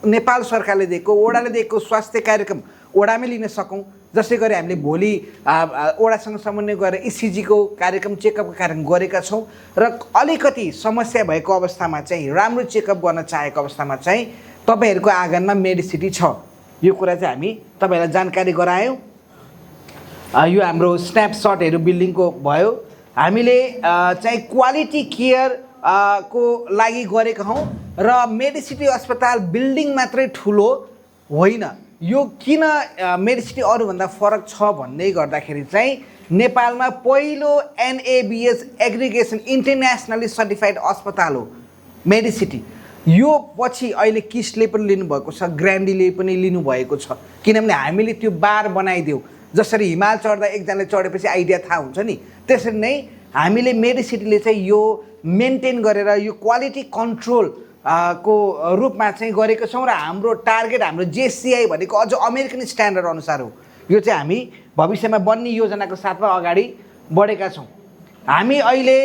[SPEAKER 5] नेपाल सरकारले दिएको वडाले दिएको स्वास्थ्य कार्यक्रम वडामै लिन सकौँ। जसै गरी हामीले भोलि वडासँग समन्वय गरेर इसिजीको कार्यक्रम चेकअपको कार्यक्रम गरेका छौँ र अलिकति समस्या भएको अवस्थामा चाहिँ राम्रो चेकअप गर्न चाहेको अवस्थामा चाहिँ तपाईँहरूको आँगनमा मेडिसिटी छ। यो कुरा चाहिँ हामी तपाईँहरूलाई जानकारी गरायौँ। यो हाम्रो स्न्यापसटहरू बिल्डिङको भयो। हामीले चाहिँ क्वालिटी केयर को लागि गरेका हौँ र मेडिसिटी अस्पताल बिल्डिङ मात्रै ठुलो होइन। यो किन मेडिसिटी अरूभन्दा फरक छ भन्दै गर्दाखेरि चाहिँ नेपालमा पहिलो NABH एग्रिगेसन इन्टरनेसनली सर्टिफाइड अस्पताल हो मेडिसिटी। यो पछि अहिले किसले पनि लिनुभएको छ, ग्रान्डीले पनि लिनुभएको छ, किनभने हामीले त्यो बार बनाइदियौँ। जसरी हिमाल चढ्दा एकजनाले चढेपछि आइडिया थाहा हुन्छ नि, त्यसरी नै हामीले मेडिसिटीले चाहिँ यो मेन्टेन गरेर यो क्वालिटी कन्ट्रोल को रूपमा चाहिँ गरेको छौँ र हाम्रो टार्गेट हाम्रो JCI भनेको अझ अमेरिकन स्ट्यान्डर्ड अनुसार हो। यो चाहिँ हामी भविष्यमा बन्ने योजनाको साथमा अगाडि बढेका छौँ। हामी अहिले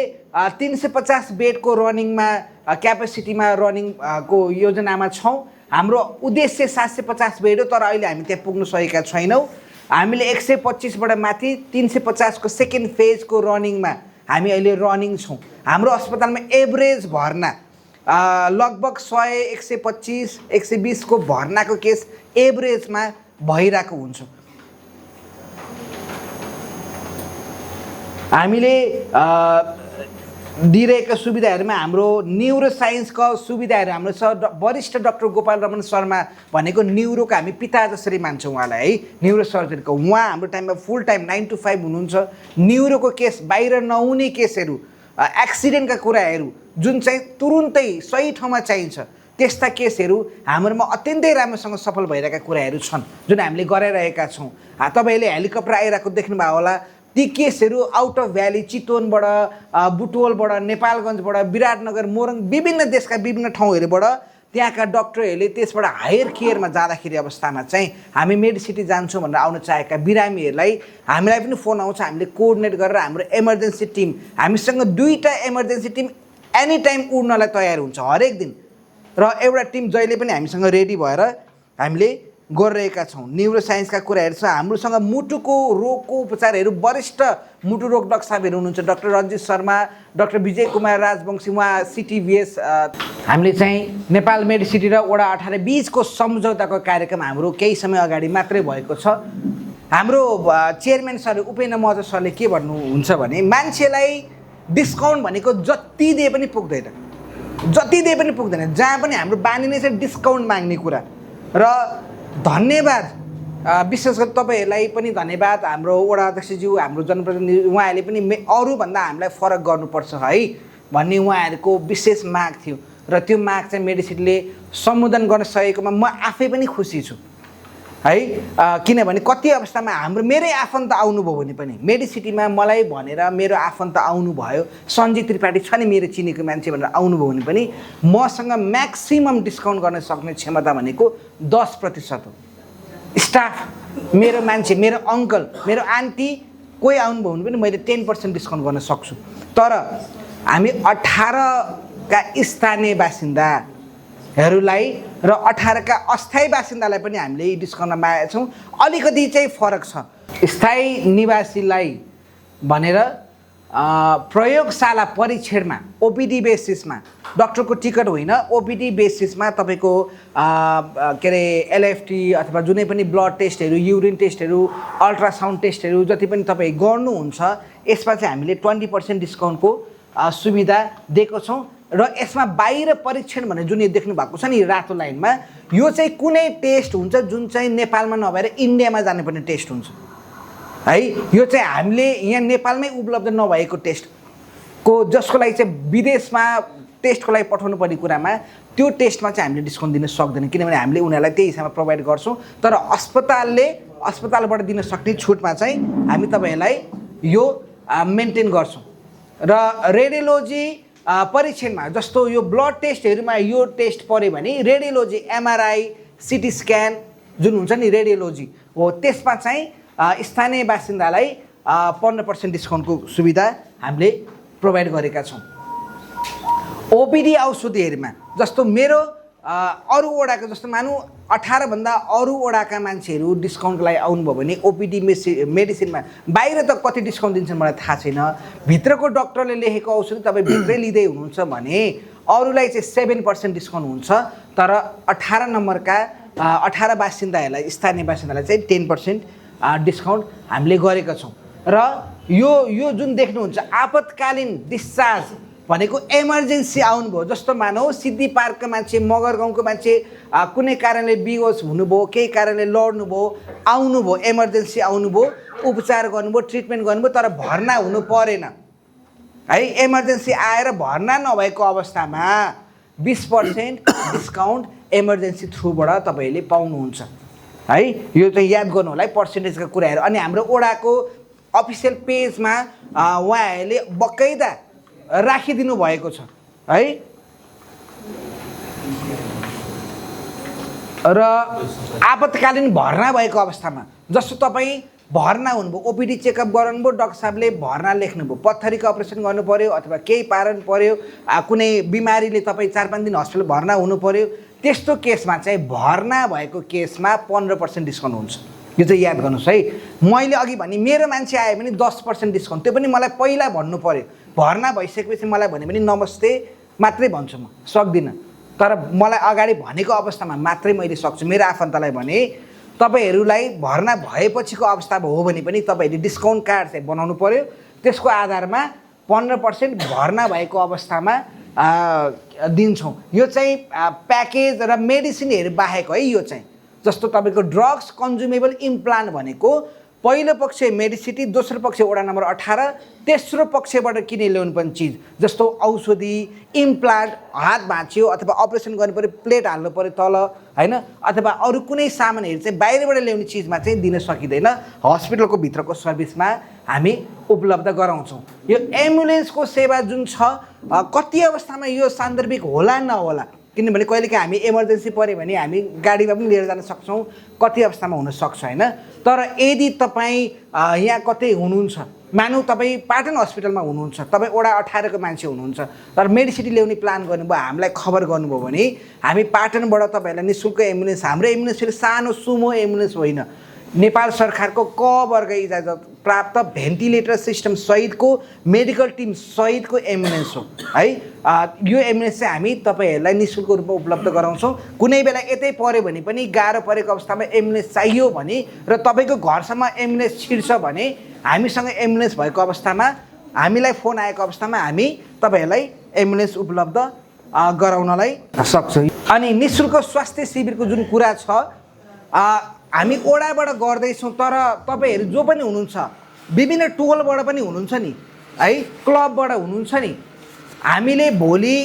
[SPEAKER 5] 350 बेडको रनिङमा क्यापेसिटीमा रनिङको योजनामा छौँ। हाम्रो उद्देश्य 750 बेड हो, तर अहिले हामी त्यहाँ पुग्न सकेका छैनौँ। हामीले 125बाट माथि 350 को सेकेन्ड फेजको रनिङमा हामी अहिले रनिङ छौँ। हाम्रो अस्पतालमा एभरेज भर्ना लगभग 100, 125, 120 को भर्नाको केस एभरेजमा भइरहेको हुन्छ। हामीले दिइरहेका सुविधाहरूमा हाम्रो न्युरो साइन्सको सुविधाहरू हाम्रो सर वरिष्ठ डाक्टर गोपाल रमन शर्मा भनेको न्युरोको हामी पिता जसरी मान्छौँ उहाँलाई है, न्युरो सर्जनको। उहाँ हाम्रो टाइममा फुल टाइम 9 to 5 हुनुहुन्छ। न्युरोको केस बाहिर नहुने केसहरू एक्सिडेन्टका कुराहरू जुन चाहिँ तुरुन्तै सही ठाउँमा चाहिन्छ त्यस्ता केसहरू हाम्रोमा अत्यन्तै राम्रोसँग सफल भइरहेका कुराहरू छन् जुन हामीले गराइरहेका छौँ। तपाईँहरूले हेलिकप्टर आइरहेको देख्नुभयो होला। ती केसहरू आउट अफ भ्याली, चितवनबाट, बुटवलबाट, नेपालगञ्जबाट, विराटनगर, मोरङ, विभिन्न देशका विभिन्न ठाउँहरूबाट त्यहाँका डक्टरहरूले त्यसबाट हायर केयरमा जाँदाखेरि अवस्थामा चाहिँ हामी मेडिसिटी जान्छौँ भनेर आउन चाहेका बिरामीहरूलाई हामीलाई पनि फोन आउँछ, हामीले कोअर्डिनेट गरेर हाम्रो इमर्जेन्सी टिम, हामीसँग 2टा इमर्जेन्सी टिम एनी टाइम उड्नलाई तयार हुन्छ हरेक दिन, र एउटा टिम जहिले पनि हामीसँग रेडी भएर हामीले गरिरहेका छौँ। न्युरो साइन्सका कुराहरू छ हाम्रोसँग, मुटुको रोगको उपचारहरू वरिष्ठ मुटु रोग डाक्टर साहबहरू हुनुहुन्छ, डाक्टर रञ्जित शर्मा, डाक्टर विजय कुमार राजवंशी, उहाँ सिटिभिएस। हामीले चाहिँ नेपाल मेडिसिटी र वडा 18 बीचको सम्झौताको कार्यक्रम हाम्रो केही समय अगाडि मात्रै भएको छ। हाम्रो चेयरम्यान सर उपेन्द्र महतो सरले के भन्नुहुन्छ भने मान्छेलाई डिस्काउन्ट भनेको जति दिए पनि पुग्दैन, जति दिए पनि पुग्दैन, जहाँ पनि हाम्रो बानी नै छ डिस्काउन्ट माग्ने कुरा। र धन्यवाद, विशेष गरी तपाईँहरूलाई पनि धन्यवाद, हाम्रो वडा अध्यक्षज्यू, हाम्रो जनप्रतिनिधि, उहाँहरूले पनि अरूभन्दा हामीलाई फरक गर्नुपर्छ है भन्ने उहाँहरूको विशेष माग थियो, र त्यो माग चाहिँ मेडिसिटीले सम्बोधन गर्न सकेकोमा म आफै पनि खुसी छु है। किनभने कति अवस्थामा मेरै आफन्त आउनुभयो भने पनि मेडिसिटीमा मलाई भनेर मेरो आफन्त आउनुभयो, सञ्जय त्रिपाठी छ नि मेरो चिनेको मान्छे भनेर आउनुभयो भने पनि मसँग म्याक्सिमम डिस्काउन्ट गर्न सक्ने क्षमता भनेको 10% हो। स्टाफ, मेरो मान्छे, मेरो अङ्कल, मेरो आन्टी कोही आउनुभयो भने पनि मैले 10% डिस्काउन्ट गर्न सक्छु। तर हामी 18 का स्थानीय बासिन्दाहरूलाई र 18 का अस्थायी बासिन्दालाई पनि हामीले डिस्काउन्टमा मागेका छौँ। अलिकति चाहिँ फरक छ, स्थायी निवासीलाई भनेर प्रयोगशाला परीक्षणमा ओपिडी बेसिसमा, डक्टरको टिकट होइन, ओपिडी बेसिसमा तपाईँको के अरे एलएफटी अथवा जुनै पनि ब्लड टेस्टहरू, युरिन टेस्टहरू, अल्ट्रासाउन्ड टेस्टहरू जति पनि तपाईँ गर्नुहुन्छ यसमा चाहिँ हामीले 20% डिस्काउन्टको सुविधा दिएको छौँ। र यसमा बाहिर परीक्षण भने जुन यो देख्नु भएको छ नि रातो लाइनमा, यो चाहिँ कुनै टेस्ट हुन्छ जुन चाहिँ नेपालमा नभएर इन्डियामा जानुपर्ने टेस्ट हुन्छ है। यो चाहिँ हामीले यहाँ नेपालमै उपलब्ध नभएको टेस्टको, जसको लागि चाहिँ विदेशमा टेस्टको लागि पठाउनु पर्ने कुरामा त्यो टेस्टमा चाहिँ हामीले डिस्काउन्ट दिन सक्दैनौँ, किनभने हामीले उनीहरूलाई त्यही हिसाबमा प्रोभाइड गर्छौँ। तर अस्पतालबाट दिन सक्ने छुटमा चाहिँ हामी तपाईँहरूलाई यो मेन्टेन गर्छौँ। र रेडियोलोजी परीक्षणमा जस्तो यो ब्लड टेस्टहरूमा यो टेस्ट पऱ्यो भने रेडियोलोजी, एमआरआई, सिटी स्क्यान जुन हुन्छ नि रेडियोलोजी हो, त्यसमा चाहिँ स्थानीय बासिन्दालाई 15% डिस्काउन्टको सुविधा हामीले प्रोभाइड गरेका छौँ। ओपिडी औषधिहरूमा जस्तो मेरो अरू वडाको जस्तो मानौँ 18 भन्दा अरू वडाका मान्छेहरू डिस्काउन्टको लागि आउनुभयो भने ओपिडी मेडिसिनमा बाहिर त कति डिस्काउन्ट दिन्छन् मलाई थाहा छैन, भित्रको डक्टरले लेखेको औषधि तपाईँ भित्रै लिँदै हुनुहुन्छ भने अरूलाई चाहिँ 7% डिस्काउन्ट हुन्छ। तर 18 नम्बरका 18 बासिन्दाहरूलाई, स्थानीय बासिन्दालाई चाहिँ 10% डिस्काउन्ट हामीले गरेका छौँ। र यो जुन देख्नुहुन्छ आपतकालीन डिस्चार्ज भनेको इमर्जेन्सी आउनुभयो, जस्तो मानौ सिद्धि पार्कको मान्छे, मगर गाउँको मान्छे कुनै कारणले बिहोस हुनुभयो, केही कारणले लड्नुभयो, आउनुभयो, इमर्जेन्सी आउनुभयो, उपचार गर्नुभयो, ट्रिटमेन्ट गर्नुभयो, तर भर्ना हुनु परेन है। इमर्जेन्सी आएर भर्ना नभएको अवस्थामा 20% डिस्काउन्ट इमर्जेन्सी थ्रुबाट तपाईँहरूले पाउनुहुन्छ है। यो चाहिँ याद गर्नु होला है पर्सेन्टेजका कुराहरू। अनि हाम्रो ओडाको अफिसियल पेजमा उहाँहरूले बकाइदा राखिदिनु भएको छ है। र आपतकालीन भर्ना भएको अवस्थामा जस्तो तपाईँ भर्ना हुनुभयो, ओपिडी चेकअप गराउनुभयो, डाक्टर साहबले भर्ना लेख्नुभयो, पत्थरीको अपरेसन गर्नु पऱ्यो अथवा केही कारण पऱ्यो, कुनै बिमारीले तपाईँ 4-5 दिन हस्पिटल भर्ना हुनु पऱ्यो, त्यस्तो केसमा चाहिँ भर्ना भएको केसमा 15% डिस्काउन्ट हुन्छ। यो चाहिँ याद गर्नुहोस् है। मैले अघि भने मेरो मान्छे आयो भने 10% डिस्काउन्ट, त्यो पनि मलाई पहिला भन्नु पऱ्यो। भर्ना भइसकेपछि मलाई भन्यो भने नमस्ते मात्रै भन्छु, म सक्दिनँ। तर मलाई अगाडि भनेको अवस्थामा मात्रै मैले सक्छु। मेरो आफन्तलाई भने तपाईँहरूलाई भर्ना भएपछिको अवस्था हो भने पनि तपाईँहरूले डिस्काउन्ट कार्ड चाहिँ बनाउनु पऱ्यो, त्यसको आधारमा 15% भर्ना भएको अवस्थामा दिन्छौँ। यो चाहिँ प्याकेज र मेडिसिनहरू बाहेक है। यो चाहिँ जस्तो तपाईँको ड्रग्स कन्ज्युमेबल इम्प्लान्ट भनेको पहिलो पक्ष मेडिसिटी, दोस्रो पक्ष वडा नम्बर 18, तेस्रो पक्षबाट किने ल्याउनुपर्ने चिज जस्तो औषधि, इम्प्लान्ट, हात भाँच्यो अथवा अपरेसन गर्नु पऱ्यो, प्लेट हाल्नु पऱ्यो तल होइन, अथवा अरू कुनै सामानहरू चाहिँ बाहिरबाट ल्याउने चिजमा चाहिँ दिन सकिँदैन। हस्पिटलको भित्रको सर्भिसमा हामी उपलब्ध गराउँछौँ। यो एम्बुलेन्सको सेवा जुन छ, कति अवस्थामा यो सान्दर्भिक होला नहोला किनभने कहिलेकाहीँ हामी इमर्जेन्सी पऱ्यो भने हामी गाडीमा पनि लिएर जान सक्छौँ, कति अवस्थामा हुनसक्छ होइन। तर यदि तपाईँ यहाँ कतै हुनुहुन्छ, मानौँ तपाईँ पाटन हस्पिटलमा हुनुहुन्छ, तपाईँ वडा 18 को मान्छे हुनुहुन्छ, तर मेडिसिटी ल्याउने प्लान गर्नुभयो, हामीलाई खबर गर्नुभयो भने हामी पाटनबाट तपाईँहरूलाई निःशुल्क एम्बुलेन्स, हाम्रो एम्बुलेन्स फेरि सानो सुमो एम्बुलेन्स होइन, नेपाल सरकारको क वर्ग इजाजत प्राप्त भेन्टिलेटर सिस्टम सहितको मेडिकल टिम सहितको एम्बुलेन्स हो है। यो एम्बुलेन्स चाहिँ हामी तपाईँहरूलाई निःशुल्क रूपमा उपलब्ध गराउँछौँ। कुनै बेला यतै पऱ्यो भने पनि, गाह्रो परेको अवस्थामा एम्बुलेन्स चाहियो भने र तपाईँको घरसम्म एम्बुलेन्स छिर्छ भने हामीसँग एम्बुलेन्स भएको अवस्थामा, हामीलाई फोन आएको अवस्थामा हामी तपाईँहरूलाई एम्बुलेन्स उपलब्ध गराउनलाई सक्छौँ। अनि निःशुल्क स्वास्थ्य शिविरको जुन कुरा छ, हामी ओडाबाट गर्दैछौँ, तर तपाईँहरू जो पनि हुनुहुन्छ, विभिन्न टोलबाट पनि हुनुहुन्छ नि है, क्लबबाट हुनुहुन्छ नि, हामीले भोलि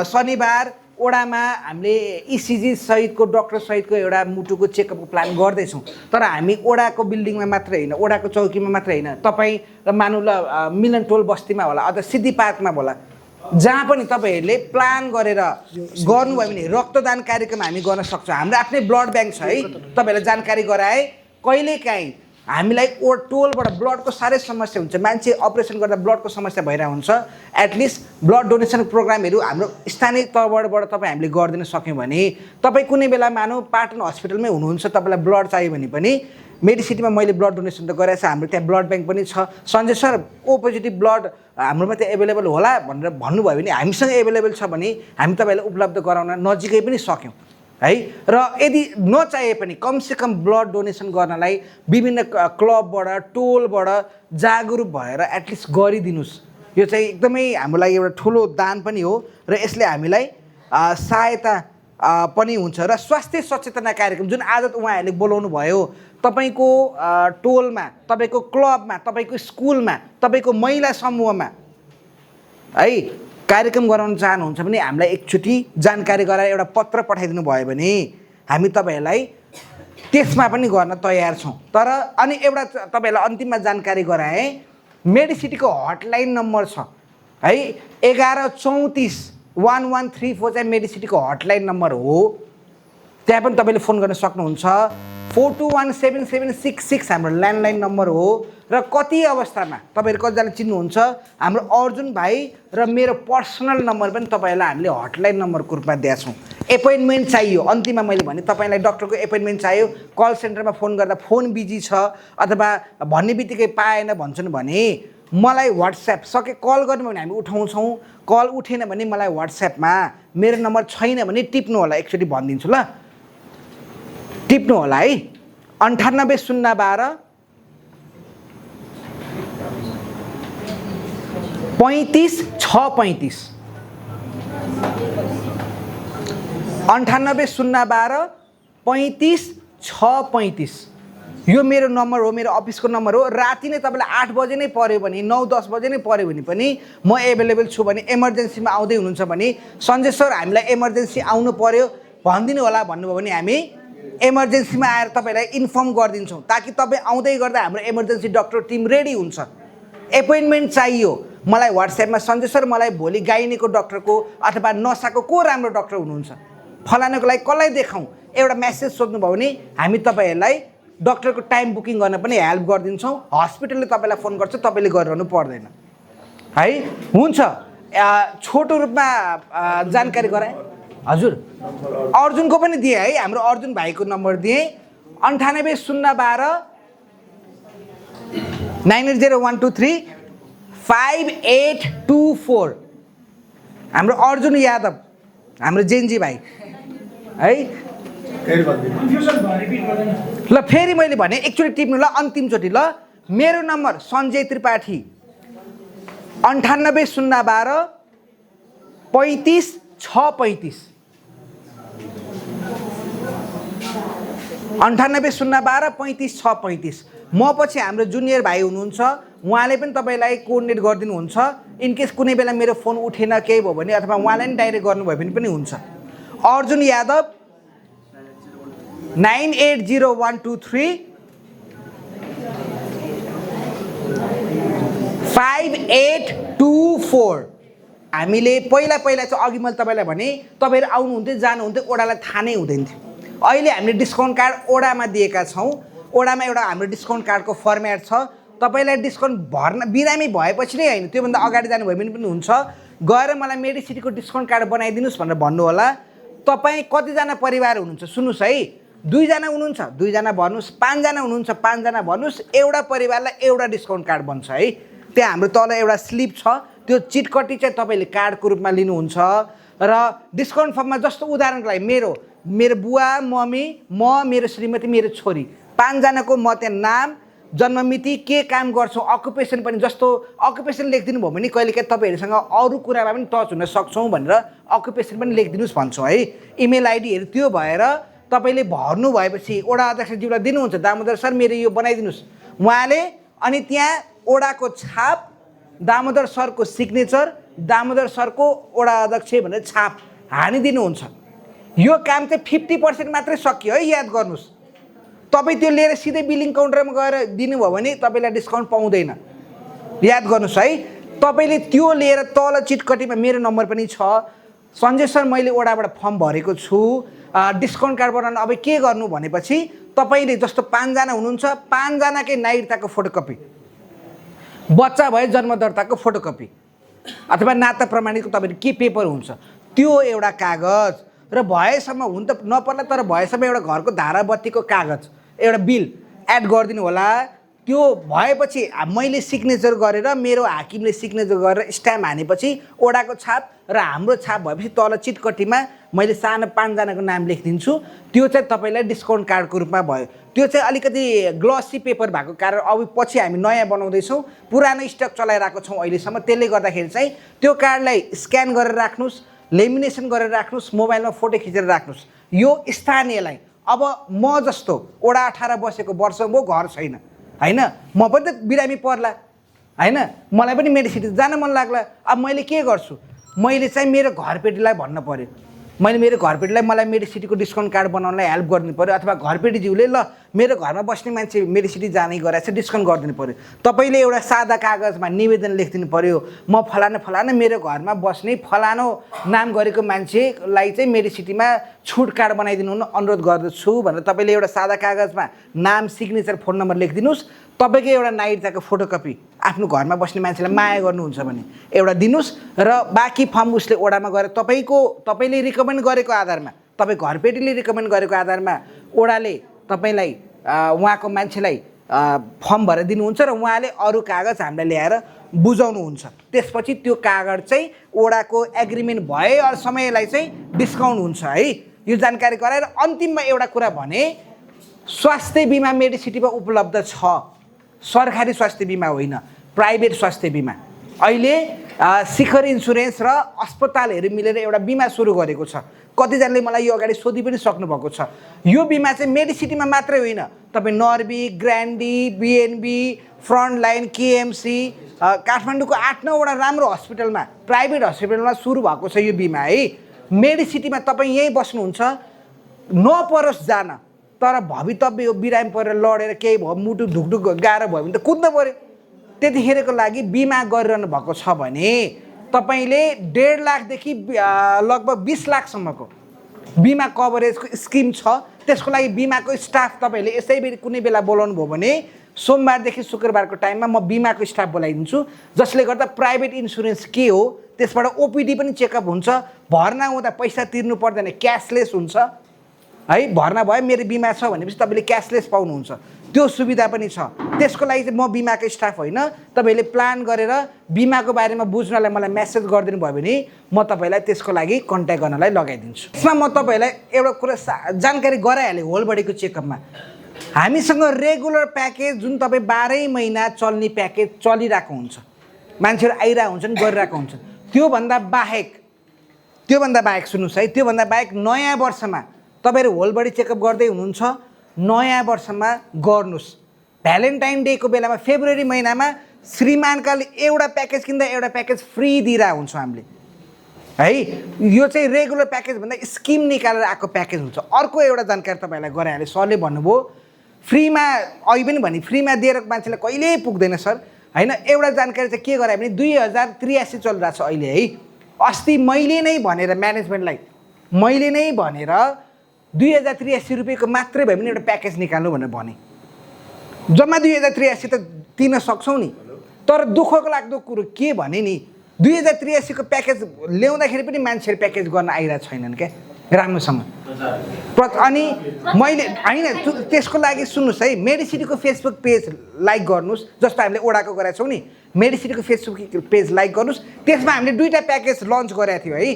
[SPEAKER 5] शनिबार ओडामा हामीले इसिजी सहितको डक्टर सहितको एउटा मुटुको चेकअपको प्लान गर्दैछौँ। तर हामी ओडाको बिल्डिङमा मात्रै होइन, ओडाको चौकीमा मात्रै होइन, तपाईँ र मानौँ ल मिलन टोल बस्तीमा होला अथवा सिद्धि पार्कमा होला, जहाँ पनि तपाईँहरूले प्लान गरेर गर्नुभयो भने रक्तदान कार्यक्रम हामी गर्न सक्छौँ। हाम्रो आफ्नै ब्लड ब्याङ्क छ है, तपाईँहरूलाई जानकारी गराए। कहिलेकाहीँ हामीलाई टोलबाट ब्लडको साह्रै समस्या हुन्छ, मान्छे अपरेसन गर्दा ब्लडको समस्या भइरहेको हुन्छ, एटलिस्ट ब्लड डोनेसन प्रोग्रामहरू हाम्रो स्थानीय तहबाट तपाईँ हामीले गरिदिन सक्यौँ भने, तपाईँ कुनै बेला मानौँ पाटन हस्पिटलमै हुनुहुन्छ, तपाईँलाई ब्लड चाहियो भने पनि मेडिसिटीमा मैले ब्लड डोनेसन त गरेको छ, हाम्रो त्यहाँ ब्लड ब्याङ्क पनि छ, Sanjay sir O positive blood हाम्रोमा त्यहाँ एभाइलेबल होला भनेर भन्नुभयो भने हामीसँग एभाइलेबल छ भने हामी तपाईँलाई उपलब्ध गराउन नजिकै पनि सक्यौँ है। र यदि नचाहिए पनि कमसेकम ब्लड डोनेसन गर्नलाई विभिन्न क्लबबाट टोलबाट जागरुक भएर एटलिस्ट गरिदिनुहोस्। यो चाहिँ एकदमै हाम्रो लागि एउटा ठुलो दान पनि हो र यसले हामीलाई सहायता पनि हुन्छ। र स्वास्थ्य सचेतना कार्यक्रम जुन आज उहाँहरूले बोलाउनु भयो, तपाईँको टोलमा, तपाईँको क्लबमा, तपाईँको स्कुलमा, तपाईँको महिला समूहमा है कार्यक्रम गराउन चाहनुहुन्छ भने हामीलाई एकचोटि जानकारी गराएर एउटा पत्र पठाइदिनु भयो भने हामी तपाईँहरूलाई त्यसमा पनि गर्न तयार छौँ। तर अनि एउटा तपाईँहरूलाई अन्तिममा जानकारी गराएँ, मेडिसिटीको हटलाइन नम्बर छ है, 1134-1134 चाहिँ मेडिसिटीको हटलाइन नम्बर हो। त्यहाँ पनि तपाईँले फोन गर्न सक्नुहुन्छ। 42177766 हाम्रो ल्यान्डलाइन नम्बर हो। र कति अवस्थामा तपाईँहरू कतिजना चिन्नुहुन्छ, हाम्रो अर्जुन भाइ र मेरो पर्सनल नम्बर पनि तपाईँहरूलाई हामीले हटलाइन नम्बरको रूपमा दिएका छौँ। एपोइन्टमेन्ट चाहियो, अन्तिममा मैले भने तपाईँलाई डक्टरको एपोइन्टमेन्ट चाहियो, कल सेन्टरमा फोन गर्दा फोन बिजी छ अथवा भन्ने बित्तिकै पाएन भन्छन् भने मलाई व्हाट्सएप सके कल गर्नु भने हामी उठाउँछौँ, कल उठेन भने मलाई व्हाट्सएपमा मेरो नम्बर छैन भने टिप्नु होला, एकचोटि भनिदिन्छु ल, टिप्नु होला है, 98 012 35 635 98 012 35 635 यो मेरो नम्बर हो, मेरो अफिसको नम्बर हो। राति नै तपाईँलाई 8 बजे नै पऱ्यो भने, 9-10 बजे नै पऱ्यो भने पनि म एभाइलेबल छु भने, इमर्जेन्सीमा आउँदै हुनुहुन्छ भने सञ्जय सर हामीलाई इमर्जेन्सी आउनु पऱ्यो भनिदिनु होला भन्नुभयो भने हामी इमर्जेन्सीमा आएर तपाईँलाई इन्फर्म गरिदिन्छौँ, ताकि तपाईँ आउँदै गर्दा हाम्रो इमर्जेन्सी डक्टर टिम रेडी हुन्छ। एपोइन्टमेन्ट चाहियो मलाई व्हाट्सएपमा सञ्जय सर मलाई भोलि गाइनीको डक्टरको अथवा नसाको को राम्रो डक्टर हुनुहुन्छ, फलानाको लागि कसलाई देखाउँ, एउटा मेसेज सोध्नुभयो भने हामी तपाईँहरूलाई डक्टरको टाइम बुकिङ गर्न पनि हेल्प गरिदिन्छौँ। हस्पिटलले तपाईँलाई फोन गर्छ, तपाईँले गरिरहनु पर्दैन है। हुन्छ, छोटो रूपमा जानकारी गराएँ हजुर। अर्जुनको पनि दिएँ है, हाम्रो अर्जुन भाइको नम्बर दिएँ 98 012 980 5824 हाम्रो अर्जुन यादव, हाम्रो जेनजी भाइ है। ल फेरि मैले भने एकचोटि टिप्नु ल, अन्तिमचोटि ल, मेरो नम्बर सञ्जय त्रिपाठी 98 012 35 635 98 012 35 635। म पछि हाम्रो जुनियर भाइ हुनुहुन्छ, उहाँले पनि तपाईँलाई कोअर्डिनेट गरिदिनुहुन्छ। इनकेस कुनै बेला मेरो फोन उठेन केही भयो भने अथवा उहाँले पनि डाइरेक्ट गर्नुभयो भने पनि हुन्छ। अर्जुन यादव 980123 5824 हामीले पहिला चाहिँ अघि मैले तपाईँलाई भने तपाईँहरू आउनुहुन्थ्यो जानुहुन्थ्यो ओडालाई थाहा नै हुँदैन थियो। अहिले हामीले डिस्काउन्ट कार्ड ओडामा दिएका छौँ। ओडामा एउटा हाम्रो डिस्काउन्ट कार्डको फर्मेट छ। तपाईँलाई डिस्काउन्ट भर्न बिरामी भएपछि नै होइन, त्योभन्दा अगाडि जानुभयो भने पनि हुन्छ, गएर मलाई मेडिसिटीको डिस्काउन्ट कार्ड बनाइदिनुहोस् भनेर भन्नु होला। तपाईँ कतिजना परिवार हुनुहुन्छ सुन्नुहोस् है, 2 जना हुनुहुन्छ 2 जना भन्नुहोस्, 5 जना हुनुहुन्छ 5 जना भन्नुहोस्, एउटा परिवारलाई एउटा डिस्काउन्ट कार्ड बन्छ है। त्यहाँ हाम्रो तल एउटा स्लिप छ, त्यो चिटकटी चाहिँ तपाईँले कार्डको रूपमा लिनुहुन्छ। र डिस्काउन्ट फर्ममा जस्तो उदाहरणको लागि मेरो बुवा मम्मी म मेरो श्रीमती मेरो छोरी 5 जनाको म त्यहाँ नाम जन्ममिति के काम गर्छौँ अकुपेसन पनि, जस्तो अकुपेसन लेखिदिनु भयो भने कहिलेकाहीँ तपाईँहरूसँग अरू कुरामा पनि टच हुन सक्छौँ भनेर अकुपेसन पनि लेखिदिनुहोस् भन्छौँ है। इमेल आइडीहरू त्यो भएर तपाईँले भर्नु भएपछि ओडा अध्यक्षज्यूलाई दिनुहुन्छ, दामोदर सर मेरो यो बनाइदिनुहोस्, उहाँले अनि त्यहाँ ओडाको छाप, दामोदर सरको सिग्नेचर, दामोदर सरको ओडा अध्यक्ष भनेर छाप हानिदिनुहुन्छ। यो काम चाहिँ 50% मात्रै सकियो है, याद गर्नुहोस्। तपाईँ त्यो लिएर सिधै बिलिङ काउन्टरमा गएर दिनुभयो भने तपाईँलाई डिस्काउन्ट पाउँदैन, याद गर्नुहोस् है। तपाईँले त्यो लिएर तल चिटकटीमा मेरो नम्बर पनि छ, सञ्जय सर मैले ओडाबाट फर्म भरेको छु, डिस्काउन्ट कार्ड बनाउन अब के गर्नु भनेपछि तपाईँले जस्तो 5 जना हुनुहुन्छ 5 जनाकै नागरिकताको फोटोकपी, बच्चा भए जन्म दर्ताको फोटोकपी अथवा नाता प्रमाणितको तपाईँले के पेपर हुन्छ त्यो एउटा कागज, र भएसम्म हुन त नपर्ला तर भएसम्म एउटा घरको धारा बत्तीको कागज एउटा बिल एड गरिदिनु होला। त्यो भएपछि मैले सिग्नेचर गरेर मेरो हाकिमले सिग्नेचर गरेर स्ट्याम्प हानेपछि ओडाको छाप र हाम्रो छाप भएपछि तल चिटकटीमा मैले सानो 5 जनाको नाम लेखिदिन्छु। त्यो चाहिँ तपाईँलाई डिस्काउन्ट कार्डको रूपमा भयो। त्यो चाहिँ अलिकति ग्लसी पेपर भएको कारण अब पछि हामी नयाँ बनाउँदैछौँ, पुरानो स्टक चलाइरहेको छौँ अहिलेसम्म। त्यसले गर्दाखेरि चाहिँ त्यो कार्डलाई स्क्यान गरेर राख्नुहोस्, लेमिनेसन गरेर राख्नुहोस्, मोबाइलमा फोटो खिचेर राख्नुहोस्। यो स्थानीयलाई अब म जस्तो ओडा 18 बसेको वर्ष म घर छैन होइन, म पनि त बिरामी पर्ला होइन, मलाई पनि मेडिसिटी जान मन लाग्ला। अब मैले के गर्छु, मैले चाहिँ मेरो घरपेटीलाई भन्न पऱ्यो, मैले मेरो घरपेटीलाई मलाई मेडिसिटीको डिस्काउन्ट कार्ड बनाउनलाई हेल्प गरिदिनु पऱ्यो, अथवा घरपेटीज्यूले ल मेरो घरमा बस्ने मान्छे मेडिसिटी जानै गराएछ डिस्काउन्ट गरिदिनु पऱ्यो। तपाईँले एउटा सादा कागजमा निवेदन लेखिदिनु पऱ्यो, म फलाना मेरो घरमा बस्ने फलानो नाम गरेको मान्छेलाई चाहिँ मेडिसिटीमा छुट कार्ड बनाइदिनु हुन अनुरोध गर्दछु भनेर तपाईँले एउटा सादा कागजमा नाम सिग्नेचर फोन नम्बर लेखिदिनुहोस्। तपाईँको एउटा नागरिकताको फोटोकपी आफ्नो घरमा बस्ने मान्छेलाई माया गर्नुहुन्छ भने एउटा दिनुहोस्, र बाँकी फर्म उसले ओडामा गएर तपाईँले रिकमेन्ड गरेको आधारमा, तपाईँ घरपेटीले रिकमेन्ड गरेको आधारमा ओडाले तपाईँलाई उहाँको मान्छेलाई फर्म भरेर दिनुहुन्छ र उहाँले अरू कागज हामीलाई ल्याएर बुझाउनुहुन्छ। त्यसपछि त्यो कागज चाहिँ ओडाको एग्रिमेन्ट भए समयलाई चाहिँ डिस्काउन्ट हुन्छ है। यो जानकारी गराएर अन्तिममा एउटा कुरा भने, स्वास्थ्य बिमा मेडिसिटीमा उपलब्ध छ, सरकारी स्वास्थ्य बिमा होइन, प्राइभेट स्वास्थ्य बिमा। अहिले शिखर इन्सुरेन्स र अस्पतालहरू मिलेर एउटा बिमा सुरु गरेको छ। कतिजनाले मलाई यो अगाडि सोधि पनि सक्नुभएको छ। यो बिमा चाहिँ मेडिसिटीमा मात्रै होइन, तपाईँ नर्बी, ग्रान्डी, बिएनबी, फ्रन्टलाइन, केएमसी, काठमाडौँको 8-9 वटा राम्रो हस्पिटलमा, प्राइभेट हस्पिटलमा सुरु भएको छ यो बिमा है। मेडिसिटीमा तपाईँ यहीँ बस्नुहुन्छ, नपरोस् जान, तर भवितव्य यो बिरामी परेर लडेर केही भयो, मुटु ढुकढुक गाह्रो भयो भने त कुद्नु पऱ्यो। त्यतिखेरको लागि बिमा गरिरहनु भएको छ भने तपाईँले 1.5 लाखदेखि लगभग 20 लाखसम्मको बिमा कभरेजको स्किम छ। त्यसको लागि बिमाको स्टाफ तपाईँहरूले यसै कुनै बेला बोलाउनु भयो भने सोमबारदेखि शुक्रबारको टाइममा म बिमाको स्टाफ बोलाइदिन्छु, जसले गर्दा प्राइभेट इन्सुरेन्स के हो त्यसबाट ओपिडी पनि चेकअप हुन्छ, भर्ना हुँदा पैसा तिर्नु पर्दैन, क्यासलेस हुन्छ है। भर्ना भयो मेरो बिमा छ भनेपछि तपाईँले क्यासलेस पाउनुहुन्छ, त्यो सुविधा पनि छ। त्यसको लागि चाहिँ म बिमाको स्टाफ होइन, तपाईँले प्लान गरेर बिमाको बारेमा बुझ्नलाई मलाई मेसेज गरिदिनु भयो भने म तपाईँलाई त्यसको लागि कन्ट्याक्ट गर्नलाई लगाइदिन्छु। यसमा म तपाईँलाई एउटा कुरा जानकारी गराइहालेँ, होल बडीको चेकअपमा हामीसँग रेगुलर प्याकेज जुन तपाईँ 12 महिना चल्ने प्याकेज चलिरहेको हुन्छ, मान्छेहरू आइरहेको हुन्छन् गरिरहेको हुन्छन्। त्योभन्दा बाहेक सुन्नुहोस् है, त्योभन्दा बाहेक नयाँ वर्षमा तपाईँहरू होल बडी चेकअप गर्दै हुनुहुन्छ, नयाँ वर्षमा गर्नुहोस्। भ्यालेन्टाइन डेको बेलामा फेब्रुअरी महिनामा श्रीमानका एउटा प्याकेज किन्दा एउटा प्याकेज फ्री दिइरहेको हुन्छौँ हामीले है। यो चाहिँ रेगुलर प्याकेज भन्दा स्किम निकालेर आएको प्याकेज हुन्छ। अर्को एउटा जानकारी तपाईँलाई गराइहालेँ, सरले भन्नुभयो फ्रीमा, अघि पनि भने फ्रीमा दिएर मान्छेलाई कहिल्यै पुग्दैन सर होइन। एउटा जानकारी चाहिँ के गरायो भने 2083 चलिरहेको छ अहिले है। अस्ति मैले नै भनेर म्यानेजमेन्टलाई मैले नै भनेर 2083 रुपियाँको मात्रै भए पनि एउटा प्याकेज निकाल्नु भनेर भने। जम्मा 2083 त दिन सक्छौँ नि, तर दुःखको लाग्दो कुरो के भने नि 2083 को प्याकेज ल्याउँदाखेरि पनि मान्छेहरू प्याकेज गर्न आइरहेको छैनन् क्या राम्रोसँग। अनि मैले होइन त्यसको लागि सुन्नुहोस् है, मेडिसिटीको फेसबुक पेज लाइक गर्नुहोस्, जस्तो हामीले ओडाको गरेका छौँ नि, मेडिसिटीको फेसबुक पेज लाइक गर्नुहोस्। त्यसमा हामीले 2टा प्याकेज लन्च गरेका थियौँ है।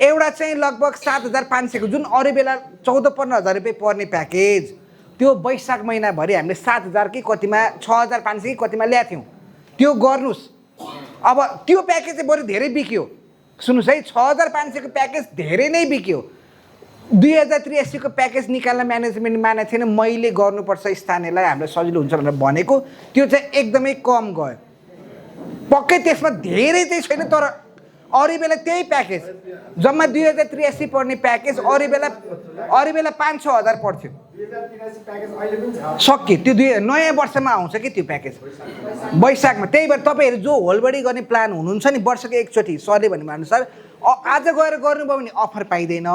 [SPEAKER 5] एउटा चाहिँ लगभग 7,500 को, जुन अरू बेला 14-15,000 रुपियाँ पर्ने प्याकेज, त्यो वैशाख महिनाभरि हामीले 7,000 कि कतिमा 6,500 कि कतिमा ल्याएको थियौँ। त्यो गर्नुहोस्। अब त्यो प्याकेज चाहिँ बरु धेरै बिक्यो। सुन्नुहोस् है, 6,500 को प्याकेज धेरै नै बिक्यो। 2083 को प्याकेज निकाल्न म्यानेजमेन्ट मानेको थिएन, मैले गर्नुपर्छ स्थानीयलाई, हामीलाई सजिलो हुन्छ भनेर भनेको, त्यो चाहिँ एकदमै कम गयो। पक्कै त्यसमा धेरै चाहिँ छैन, तर अरू बेला त्यही प्याकेज जम्मा 2083 पर्ने प्याकेज अरू बेला 5-6 हजार पर्थ्यो। सक्यो त्यो नयाँ वर्षमा आउँछ कि त्यो प्याकेज वैशाखमा। त्यही भएर तपाईँहरू जो होलबडी गर्ने प्लान हुनुहुन्छ नि वर्षको एकचोटि सरले भन्नु अनुसार आज गएर गर्नुभयो भने अफर पाइँदैन।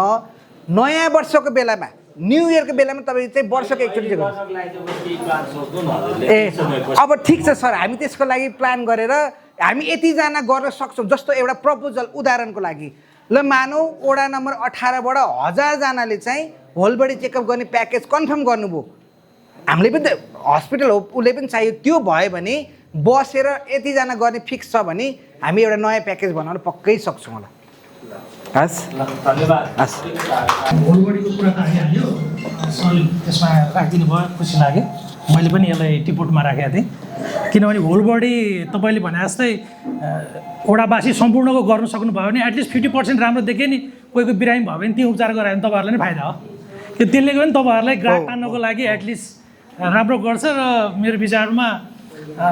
[SPEAKER 5] नयाँ वर्षको बेलामा न्यु इयरको बेलामा तपाईँ चाहिँ वर्षको एकचोटि ए अब ठिक छ सर, हामी त्यसको लागि प्लान गरेर हामी यतिजना गर्न सक्छौँ। जस्तो एउटा प्रपोजल उदाहरणको लागि ल मानौँ वडा नम्बर 18 बाट 1000 जनाले चाहिँ होल बडी चेकअप गर्ने प्याकेज कन्फर्म गर्नुभयो। हामीले पनि त हस्पिटल हो, उसले पनि चाहियो। त्यो भयो भने बसेर यतिजना गर्ने फिक्स छ भने हामी एउटा नयाँ प्याकेज बनाउन पक्कै सक्छौँ होला। हस्
[SPEAKER 1] धन्यवाद।
[SPEAKER 5] हस्
[SPEAKER 4] होल बडीको कुरा त आइहाल्यो, सर त्यसमा राखिदिनु भयो, खुसी लाग्यो। मैले पनि यसलाई टिपोटमा राखेको थिएँ, किनभने होल बडी तपाईँले भने जस्तै वडावासी सम्पूर्णको गर्न सक्नुभयो भने एटलिस्ट 50% राम्रो देखेँ नि। कोहीको बिरामी भयो भने ती उपचार गरायो भने तपाईँहरूलाई नै फाइदा हो। त्यसले पनि तपाईँहरूलाई ग्राहक तान्नको लागि एटलिस्ट राम्रो गर्छ। र मेरो विचारमा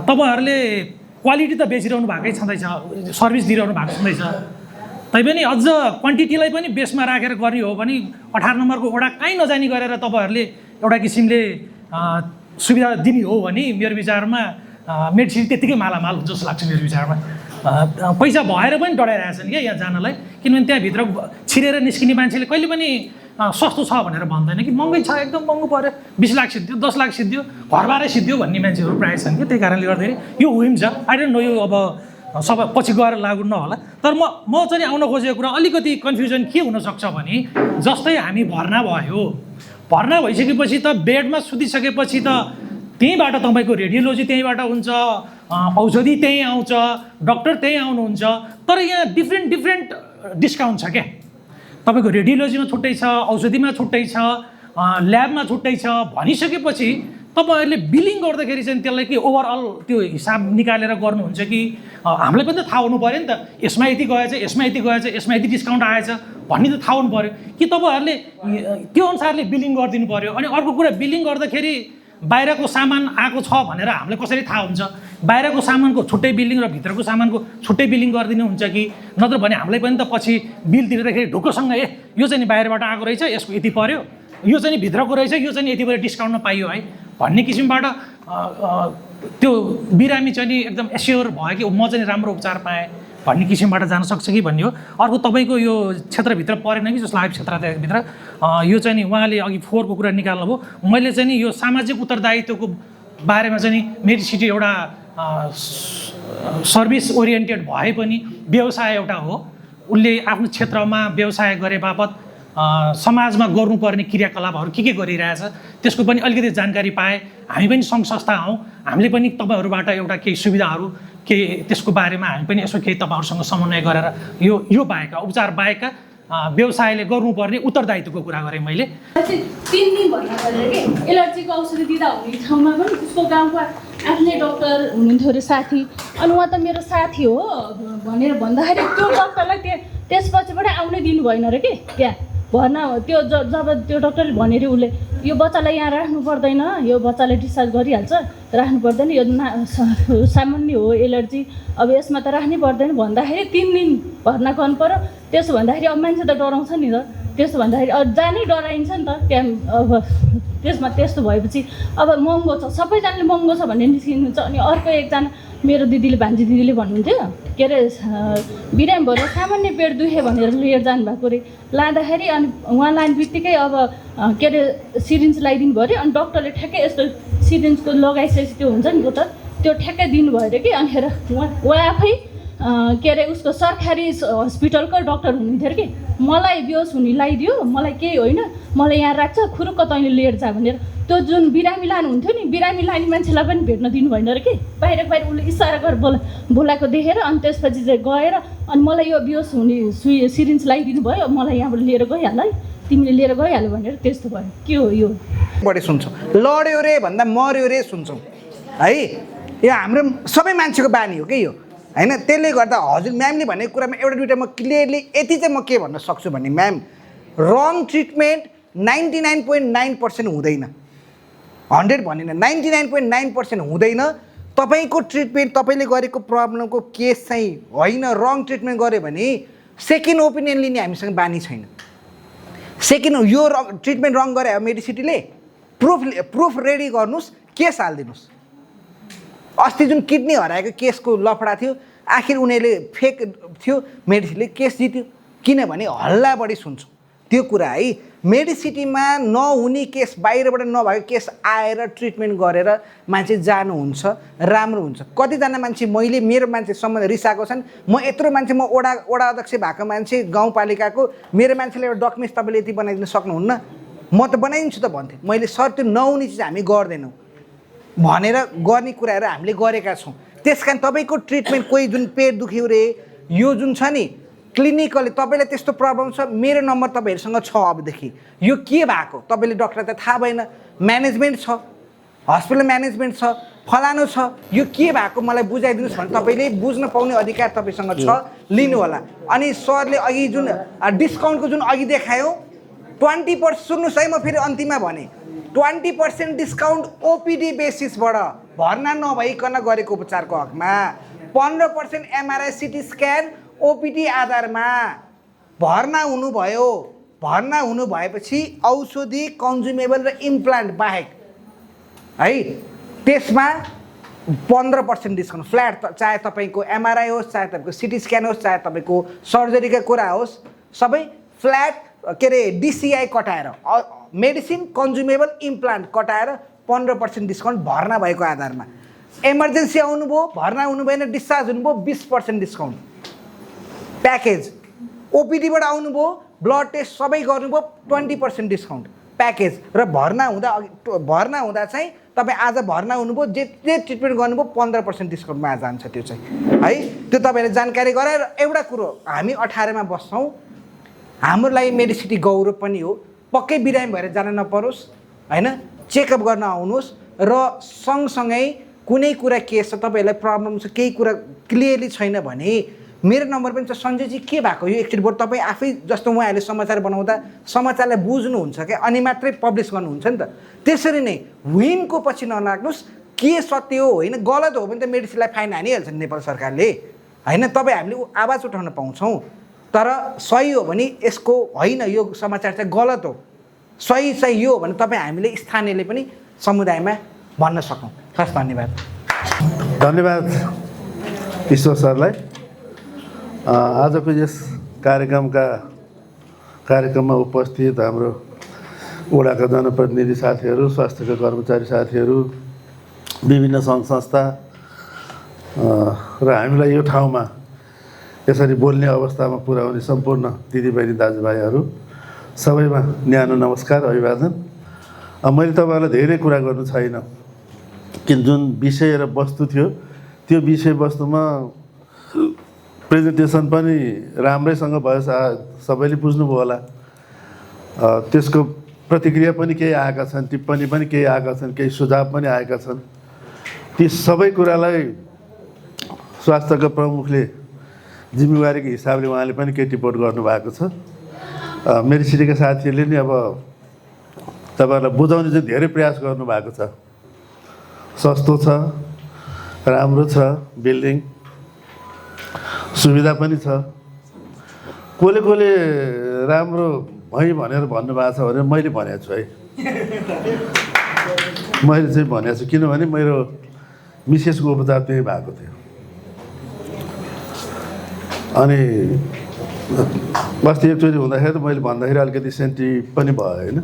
[SPEAKER 4] तपाईँहरूले क्वालिटी त बेचिरहनु भएकै छँदैछ, सर्भिस दिइरहनु भएको छँदैछ। तैपनि अझ क्वान्टिटीलाई पनि बेसमा राखेर गर्ने हो भने 18 नम्बरको वडा कहीँ नजानी गरेर तपाईँहरूले एउटा किसिमले सुविधा दिने हो भने मेरो विचारमा मेडिसिन त्यत्तिकै मालामाल हुन्छ जस्तो लाग्छ मेरो विचारमा। पैसा भएर पनि डराइरहेछन् क्या यहाँ जानलाई, किनभने त्यहाँभित्र छिरेर निस्किने मान्छेले कहिले पनि सस्तो छ भनेर भन्दैन कि महँगै छ, एकदम महँगो पऱ्यो, 20 लाख सिद्धियो, 10 लाख सिद्धियो, घरबारै सिद्धियो भन्ने मान्छेहरू प्रायः छन् कि। त्यही कारणले गर्दाखेरि यो हुन्छ। आई डोन्ट नो यो अब सबै पछि गएर लागु नहोला। तर म चाहिँ आउन खोजेको कुरा अलिकति कन्फ्युजन के हुनसक्छ भने जस्तै हामी भर्ना भयो, भर्ना भइसकेपछि त बेडमा सुतिसकेपछि त त्यहीँबाट तपाईँको रेडियोलोजी त्यहीँबाट हुन्छ, औषधि त्यहीँ आउँछ, डक्टर त्यहीँ आउनुहुन्छ। तर यहाँ डिफ्रेन्ट डिस्काउन्ट छ क्या। तपाईँको रेडियोलोजीमा छुट्टै छ, औषधिमा छुट्टै छ, ल्याबमा छुट्टै छ भनिसकेपछि तपाईँहरूले बिलिङ गर्दाखेरि चाहिँ त्यसलाई कि ओभरअल त्यो हिसाब निकालेर गर्नुहुन्छ कि हामीलाई पनि त थाहा हुनु पऱ्यो नि त, यसमा यति गएछ, यसमा यति गएछ, यसमा यति डिस्काउन्ट आएछ भन्ने त थाहा हुनु पऱ्यो कि तपाईँहरूले त्यो अनुसारले बिलिङ गरिदिनु पऱ्यो। अनि अर्को कुरा, बिलिङ गर्दाखेरि बाहिरको सामान आएको छ भनेर हामीलाई कसरी थाहा हुन्छ? बाहिरको सामानको छुट्टै बिलिङ र भित्रको सामानको छुट्टै बिलिङ गरिदिनु हुन्छ कि? नत्र भने हामीलाई पनि त पछि बिल तिर्दाखेरि ढुक्कसँग यो चाहिँ नि बाहिरबाट आएको रहेछ, यसको यति पऱ्यो, यो चाहिँ नि भित्रको रहेछ, यो चाहिँ यति बेला डिस्काउन्टमा पाइयो है भन्ने किसिमबाट त्यो बिरामी चाहिँ नि एकदम एस्योर भयो कि म चाहिँ राम्रो उपचार पाएँ भन्ने किसिमबाट जान सक्छ कि भन्ने हो। अर्को तपाईँको यो क्षेत्रभित्र परेन कि जस्तो लाग्यो क्षेत्रभित्र यो चाहिँ नि उहाँले अघि 4 को कुरा निकाल्नुभयो। मैले चाहिँ नि यो सामाजिक उत्तरदायित्वको बारेमा चाहिँ नि मेडिसिटी एउटा सर्भिस ओरिएन्टेड भए पनि व्यवसाय एउटा हो, उसले आफ्नो क्षेत्रमा व्यवसाय गरे बापत समाजमा गर्नुपर्ने क्रियाकलापहरू के गरिरहेछ त्यसको पनि अलिकति जानकारी पाए। हामी पनि सङ्घ संस्था हौँ, हामीले पनि तपाईँहरूबाट एउटा केही सुविधाहरू केही त्यसको बारेमा हामी पनि यसो केही तपाईँहरूसँग समन्वय गरेर यो बाहेक उपचार बाहेक व्यवसायले गर्नुपर्ने उत्तरदायित्वको कुरा गरेँ मैले।
[SPEAKER 6] 3 दिन भन्दा गरेर के एलर्जीको औषधि दिँदा हुने ठाउँमा पनि उसको गाउँको आफ्नै डक्टर हुनुहुन्थ्यो अरे साथी, अनि उहाँ त मेरो साथी हो भनेर भन्दाखेरि त्यो डक्टरलाई त्यसपछिबाट आउनै दिनु भएन अरे कि त्यहाँ भर्ना। त्यो जब त्यो डक्टरले भनेर उसले यो बच्चालाई यहाँ राख्नु पर्दैन, यो बच्चालाई डिस्चार्ज गरिहाल्छ, राख्नु पर्दैन, यो सामान्य हो एलर्जी, अब यसमा त राख्नै पर्दैन भन्दाखेरि 3 दिन भर्ना गर्नु पऱ्यो। त्यसो भन्दाखेरि अब मान्छे त डराउँछ नि त, त्यसो भन्दाखेरि अब जानै डराइन्छ नि त त्यहाँ। अब त्यसमा त्यस्तो भएपछि अब महँगो छ, सबैजनाले महँगो छ भन्ने निस्किनुहुन्छ। अनि अर्को एकजना मेरो दिदीले भान्जी दिदीले भन्नुहुन्थ्यो के अरे बिरामी भएर सामान्य पेट दुखे भनेर लिएर जानुभएको अरे। लाँदाखेरि अनि उहाँ लाने बित्तिकै अब के अरे सिरिन्ज लगाइदिनु भयो अरे। अनि डक्टरले ठ्याक्कै यस्तो सिरिन्जको लगाइसकेपछि त्यो हुन्छ नि बोतल त्यो ठ्याक्कै दिनुभयो अरे कि। अनि उहाँ आफै के अरे उसको सरकारी हस्पिटलको डक्टर हुनुहुन्थ्यो अरे कि। मलाई बेहोस हुने लगाइदियो, मलाई केही होइन, मलाई यहाँ राख्छ, खुरुक्क तैँले लिएर जा भनेर। त्यो जुन बिरामी लानुहुन्थ्यो नि, बिरामी लाने मान्छेलाई पनि भेट्न दिनु भएन अरे कि। बाहिर उसले इसारा गरेर बोलाएको देखेर अनि त्यसपछि चाहिँ गएर अनि मलाई यो बेहोस हुने सिरिन्ज लगाइदिनु भयो, मलाई यहाँबाट लिएर गइहाल है, तिमीले लिएर गइहाल्यो भनेर त्यस्तो भयो। के हो यो?
[SPEAKER 5] बढी सुन्छौँ, लड्यो रे भन्दा मर्यो रे सुन्छौँ है। यो हाम्रो सबै मान्छेको बानी हो कि यो होइन। त्यसले गर्दा हजुर म्यामले भनेको कुरामा एउटा दुइटा म क्लियरली यति चाहिँ म के भन्न सक्छु भने म्याम, रङ ट्रिटमेन्ट 99.9% हुँदैन, 100 भनिनँ, 99.9% हुँदैन। तपाईँको ट्रिटमेन्ट तपाईँले गरेको प्रब्लमको केस चाहिँ होइन, रङ ट्रिटमेन्ट गऱ्यो भने सेकेन्ड ओपिनियन लिने हामीसँग बानी छैन। सेकेन्ड यो ट्रिटमेन्ट रङ गरे मेडिसिटीले प्रुफ रेडी गर्नुहोस्, केस हालिदिनुहोस्। अस्ति जुन किडनी हराएको केसको लफडा थियो, आखिर उनीहरूले फेक थियो, मेडिसिटीले केस जित्यो। किनभने हल्ला बढी सुन्छौँ त्यो कुरा है। मेडिसिटीमा नहुने केस, बाहिरबाट नभएको केस आएर ट्रिटमेन्ट गरेर मान्छे जानुहुन्छ, राम्रो हुन्छ। कतिजना मान्छे मैले मेरो मान्छेसम्म रिसाएको छन्, म यत्रो मान्छे, म वडा अध्यक्ष भएको मान्छे गाउँपालिकाको, मेरो मान्छेले एउटा डकुमेन्ट्स तपाईँले यति बनाइदिन सक्नुहुन्न, म त बनाइदिन्छु त भन्थेँ। मैले सर त्यो नहुने चिज हामी गर्दैनौँ भनेर गर्ने कुराहरू हामीले गरेका छौँ। त्यस कारण तपाईँको ट्रिटमेन्ट कोही जुन पेट दुख्यो रे यो जुन छ नि क्लिनिकली तपाईँलाई त्यस्तो प्रब्लम छ, मेरो नम्बर तपाईँहरूसँग छ। अबदेखि यो के भएको तपाईँले डक्टरलाई त थाहा भएन, म्यानेजमेन्ट छ, हस्पिटल म्यानेजमेन्ट छ, फलानु छ, यो के भएको मलाई बुझाइदिनुहोस् भने तपाईँले बुझ्न पाउने अधिकार तपाईँसँग छ, लिनु होला। अनि सरले अघि जुन डिस्काउन्टको जुन अघि देखायो 20%, सुन्नुहोस् है, म फेरि अन्तिममा भने 20% डिस्काउन्ट ओपिडी बेसिसबाट भर्ना नभइकन गरेको उपचारको हकमा, 15% एमआरआई सिटी स्क्यान ओपिडी आधारमा भर्ना हुनुभयो। भर्ना हुनु भएपछि औषधि कन्ज्युमेबल र इम्प्लान्ट बाहेक है त्यसमा 15% डिस्काउन्ट फ्ल्याट, चाहे तपाईँको एमआरआई होस्, चाहे तपाईँको सिटी स्क्यान होस्, चाहे तपाईँको सर्जरीका कुरा होस्, सबै फ्ल्याट के अरे डिसिआई कटाएर, मेडिसिन कन्ज्युमेबल इम्प्लान्ट कटाएर 15% डिस्काउन्ट भर्ना भएको आधारमा। इमर्जेन्सी आउनुभयो, भर्ना हुनु भएन, डिस्चार्ज हुनुभयो, 20% डिस्काउन्ट प्याकेज। ओपिडीबाट आउनुभयो, ब्लड टेस्ट सबै गर्नुभयो, 20% डिस्काउन्ट प्याकेज। र भर्ना हुँदा चाहिँ तपाईँ आज भर्ना हुनुभयो, जे ट्रिटमेन्ट गर्नुभयो 15% डिस्काउन्टमा जान्छ त्यो चाहिँ है। त्यो तपाईँले जानकारी गराएर एउटा कुरो, हामी 18 मा बस्छौँ, हाम्रो लागि मेडिसिटी गौरव पनि हो। पक्कै बिरामी भएर जान नपरोस् होइन, चेकअप गर्न आउनुहोस्। र सँगसँगै कुनै कुरा केस छ, तपाईँहरूलाई प्रब्लम छ, केही कुरा क्लियरली छैन भने मेरो नम्बर पनि छ, सञ्जयजी के भएको यो एकचोटि बरु तपाईँ आफै जस्तो उहाँहरूले समाचार बनाउँदा समाचारलाई बुझ्नुहुन्छ क्या, अनि मात्रै पब्लिस गर्नुहुन्छ नि त। त्यसरी नै विनको पछि नलाग्नुहोस्, के सत्य हो होइन, गलत हो भने त मेडिसिनलाई फाइन हानिहाल्छ नेपाल सरकारले होइन। तपाईँ हामीले आवाज उठाउन पाउँछौँ, तर सही हो भने यसको होइन यो समाचार चाहिँ गलत हो, सही चाहिँ यो हो भने तपाईँ हामीले स्थानीयले पनि समुदायमा भन्न सकौँ। हस्, धन्यवाद।
[SPEAKER 7] धन्यवाद ईश्वर सरलाई। आजको यस कार्यक्रममा उपस्थित हाम्रो वडाका जनप्रतिनिधि साथीहरू, स्वास्थ्यका कर्मचारी साथीहरू, विभिन्न सङ्घ संस्था र हामीलाई यो ठाउँमा यसरी बोल्ने अवस्थामा पुर्याउने सम्पूर्ण दिदीबहिनी दाजुभाइहरू सबैमा न्यानो नमस्कार, अभिवादन। मैले तपाईँहरूलाई धेरै कुरा गर्नु छैन, किन जुन विषय र वस्तु थियो त्यो विषयवस्तुमा प्रेजेन्टेसन पनि राम्रैसँग भयो, सबैले बुझ्नुभयो होला। त्यसको प्रतिक्रिया पनि केही आएका छन्, टिप्पणी पनि केही आएका छन्, केही सुझाव पनि आएका छन्। ती सबै कुरालाई स्वास्थ्यका प्रमुखले जिम्मेवारीको हिसाबले उहाँले पनि केही टिप्पणी गर्नुभएको छ। मेडिसिटीका साथीहरूले नि अब तपाईँहरूलाई बुझाउने चाहिँ धेरै प्रयास गर्नुभएको छ। सस्तो छ, राम्रो छ, बिल्डिङ सुविधा पनि छ। कसले राम्रो भई भनेर भन्नुभएको छ भने मैले भनेको छु है, मैले चाहिँ भनेको छु। किनभने मेरो मिसेसको उपचार त्यही भएको थियो। अनि अस्ति एकचोटि हुँदाखेरि त मैले भन्दाखेरि अलिकति सेन्टी पनि भयो होइन।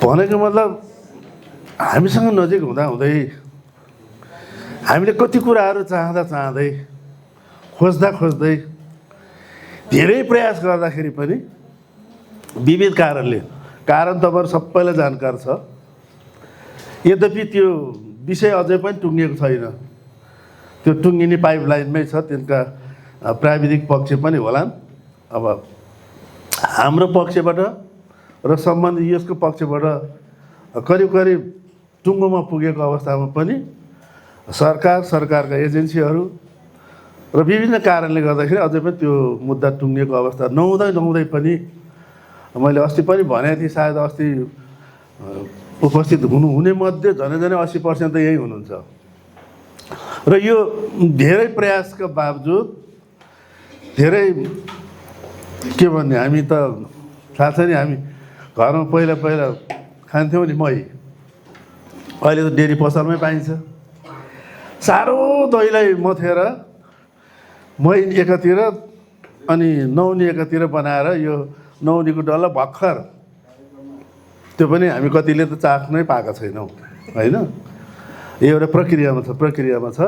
[SPEAKER 7] भनेको मतलब हामीसँग नजिक हुँदाहुँदै हामीले कति कुराहरू चाहँदै खोज्दै धेरै प्रयास गर्दाखेरि पनि विविध कारणले कारण तपाईँहरू सबैलाई जानकार छ। यद्यपि त्यो विषय अझै पनि टुङ्गिएको छैन, त्यो टुङ्गिने पाइपलाइनमै छ। त्यसका प्राविधिक पक्ष पनि होलान्। अब हाम्रो पक्षबाट र सम्बन्धित यसको पक्षबाट करिब टुङ्गोमा पुगेको अवस्थामा पनि सरकारका एजेन्सीहरू र विभिन्न कारणले गर्दाखेरि अझै पनि त्यो मुद्दा टुङ्गिएको अवस्था नहुँदै पनि मैले अस्ति पनि भनेको थिएँ, सायद अस्ति उपस्थित हुने मध्ये झनै 80% त यही हुनुहुन्छ। र यो धेरै प्रयासका बावजुद धेरै के भन्ने, हामी त थाहा छ नि, हामी घरमा पहिला खान्थ्यौँ नि मही, अहिले त डेरी पसलमै पाइन्छ। साह्रो दहीलाई मथेर मही एकातिर अनि नौनी एकातिर बनाएर यो नौनीको डल्ला भर्खर, त्यो पनि हामी कतिले त चाख्नै पाएका छैनौँ होइन। यो एउटा प्रक्रियामा छ।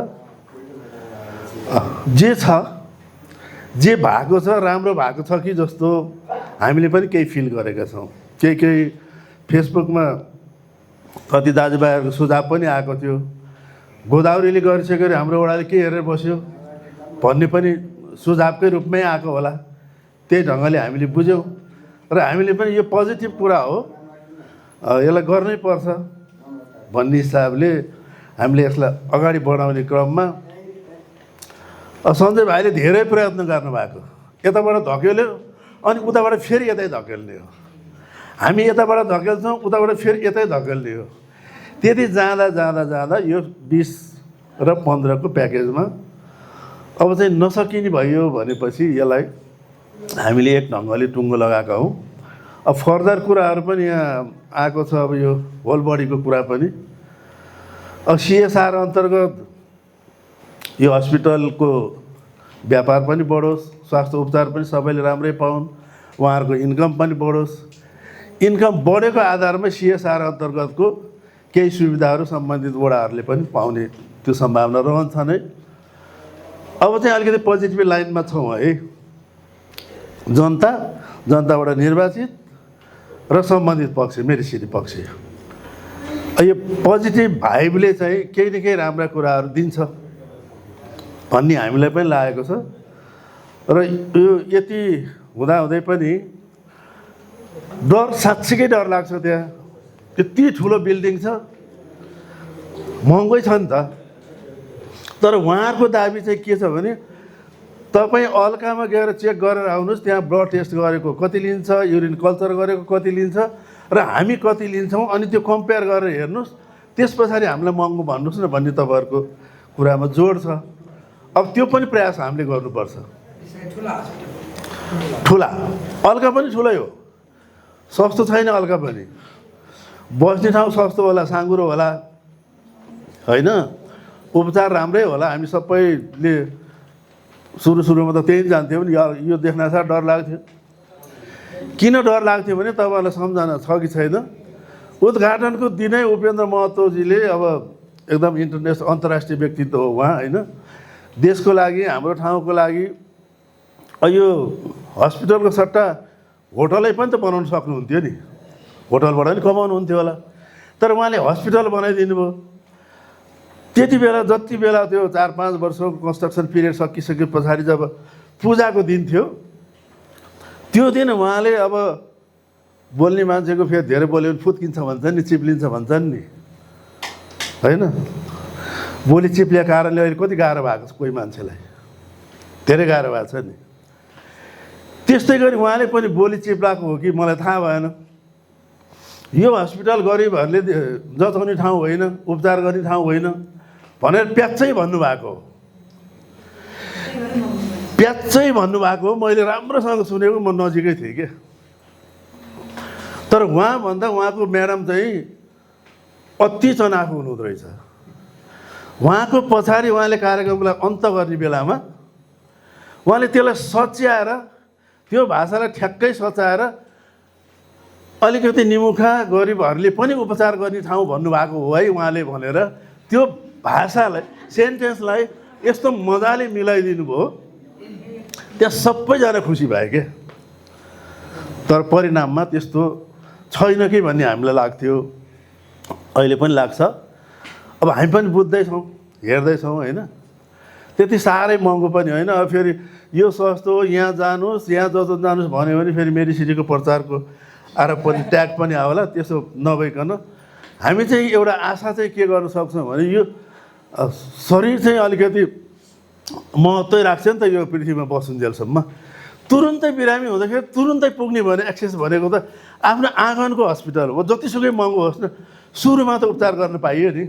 [SPEAKER 7] जे भएको छ राम्रो भएको छ कि जस्तो हामीले पनि केही फिल गरेका छौँ। केही फेसबुकमा कति दाजुभाइहरूको सुझाव पनि आएको थियो, गोदावरीले गरिसक्यो अरे हाम्रो वडाले के हेरेर बस्यो भन्ने पनि सुझावकै रूपमै आएको होला। त्यही ढङ्गले हामीले बुझ्यौँ र हामीले पनि यो पोजिटिभ कुरा हो, यसलाई गर्नै पर्छ भन्ने हिसाबले हामीले यसलाई अगाडि बढाउने क्रममा सञ्जय भाइले धेरै प्रयत्न गर्नुभएको। यताबाट धकेल्यो अनि उताबाट फेरि यतै धकेल्ने हो, हामी यताबाट धकेल्छौँ उताबाट फेरि यतै धकेल्ने हो। त्यति जाँदा यो 20 र 15 को प्याकेजमा अब चाहिँ नसकिने भयो भनेपछि यसलाई हामीले एक ढङ्गले टुङ्गो लगाएका हौँ। अब फर्दर कुराहरू पनि यहाँ आएको छ। अब यो होल बडीको कुरा पनि, अब CSR अन्तर्गत यो हस्पिटलको व्यापार पनि बढोस्, स्वास्थ्य उपचार पनि सबैले राम्रै पाउन्, उहाँहरूको इन्कम पनि बढोस्। इन्कम बढेको आधारमा CSR अन्तर्गतको केही सुविधाहरू सम्बन्धित वडाहरूले पनि पाउने त्यो सम्भावना रहन्छ नै। अब चाहिँ अलिकति पोजिटिभ लाइनमा छौँ है। जनताबाट निर्वाचित र सम्बन्धित पक्ष, मेरिसिडी पक्ष, यो पोजिटिभ भाइबले चाहिँ केही न केही राम्रा कुराहरू दिन्छ भन्ने हामीलाई पनि लागेको छ। र यो यति हुँदाहुँदै पनि साँच्चीकै डर लाग्छ। त्यहाँ त्यति ठुलो बिल्डिङ छ, महँगै छ नि त। तर उहाँहरूको दाबी चाहिँ के छ भने तपाईँ अल्कामा गएर चेक गरेर आउनुहोस्, त्यहाँ ब्लड टेस्ट गरेको कति लिन्छ, युरिन कल्चर गरेको कति लिन्छ र हामी कति लिन्छौँ, अनि त्यो कम्पेयर गरेर हेर्नुहोस्, त्यस पछाडि हामीलाई महँगो भन्नुहोस् न भन्ने तपाईँहरूको कुरामा जोड छ। अब त्यो पनि प्रयास हामीले गर्नुपर्छ। ठुला अल्का पनि ठुलै हो, सस्तो छैन अल्का पनि। बस्ने ठाउँ सस्तो होला, साँघुरो होला होइन, उपचार राम्रै होला। हामी सबैले सुरुमा त त्यही जान्थ्यौँ नि। यो देख्नासाथ डर लाग्थ्यो। किन डर लाग्थ्यो भने तपाईँहरूलाई सम्झना छ कि छैन, उद्घाटनको दिनै उपेन्द्र महतोजीले, अब एकदम अन्तर्राष्ट्रिय व्यक्तित्व हो उहाँ होइन, देशको लागि हाम्रो ठाउँको लागि यो हस्पिटलको सट्टा होटलै पनि त बनाउन सक्नुहुन्थ्यो नि, होटलबाट पनि कमाउनुहुन्थ्यो होला। तर उहाँले हस्पिटल बनाइदिनु भयो। त्यति बेला जति बेला त्यो 4-5 वर्षको कन्स्ट्रक्सन पिरियड सकिसके पछाडि जब पूजाको दिन थियो, त्यो दिन उहाँले अब बोल्ने मान्छेको फेरि धेरै बोल्यो भने फुत्किन्छ भन्छन् नि, चिप्लिन्छ भन्छन् नि होइन। बोली चिप्लिएको कारणले अहिले कति गाह्रो भएको छ कोही मान्छेलाई, धेरै गाह्रो भएको छ नि। त्यस्तै गरी उहाँले पनि बोली चिप्लाएको हो कि मलाई थाहा भएन। यो हस्पिटल गरिबहरूले जचाउने ठाउँ होइन, उपचार गर्ने ठाउँ होइन भनेर प्याच्चै भन्नुभएको हो। प्याच्चै भन्नुभएको हो। मैले राम्रोसँग सुनेको, म नजिकै थिएँ क्या। तर उहाँभन्दा उहाँको म्याडम चाहिँ अति चनाखो हुनुहुँदो रहेछ। उहाँको पछाडि उहाँले कार्यक्रमलाई अन्त गर्ने बेलामा उहाँले त्यसलाई सच्याएर त्यो भाषालाई ठ्याक्कै सच्याएर अलिकति निमुखा गरिबहरूले पनि उपचार गर्ने ठाउँ भन्नुभएको हो है उहाँले भनेर त्यो भाषालाई सेन्टेन्सलाई यस्तो मजाले मिलाइदिनु भयो त्यहाँ सबैजना खुसी भए के। तर परिणाममा त्यस्तो छैन कि भन्ने हामीलाई लाग्थ्यो, अहिले पनि लाग्छ। अब हामी पनि बुझ्दैछौँ, हेर्दैछौँ होइन। त्यति साह्रै महँगो पनि होइन। अब फेरि यो सस्तो हो, यहाँ जानुहोस्, यहाँ जस्तो जानुहोस् भन्यो भने फेरि मेडिसिटीको प्रचारको आरोप पनि ट्याग पनि आउला। त्यसो नभइकन हामी चाहिँ एउटा आशा चाहिँ के गर्न सक्छौँ भने यो शरीर चाहिँ अलिकति महत्त्वै राख्छ नि त यो पृथ्वीमा बसुन्जेलसम्म। तुरुन्तै बिरामी हुँदाखेरि तुरुन्तै पुग्ने भने एक्सेस भनेको त आफ्नो आँगनको हस्पिटल हो, जतिसुकै महँगो होस् न, सुरुमा त उपचार गर्न पाइयो नि।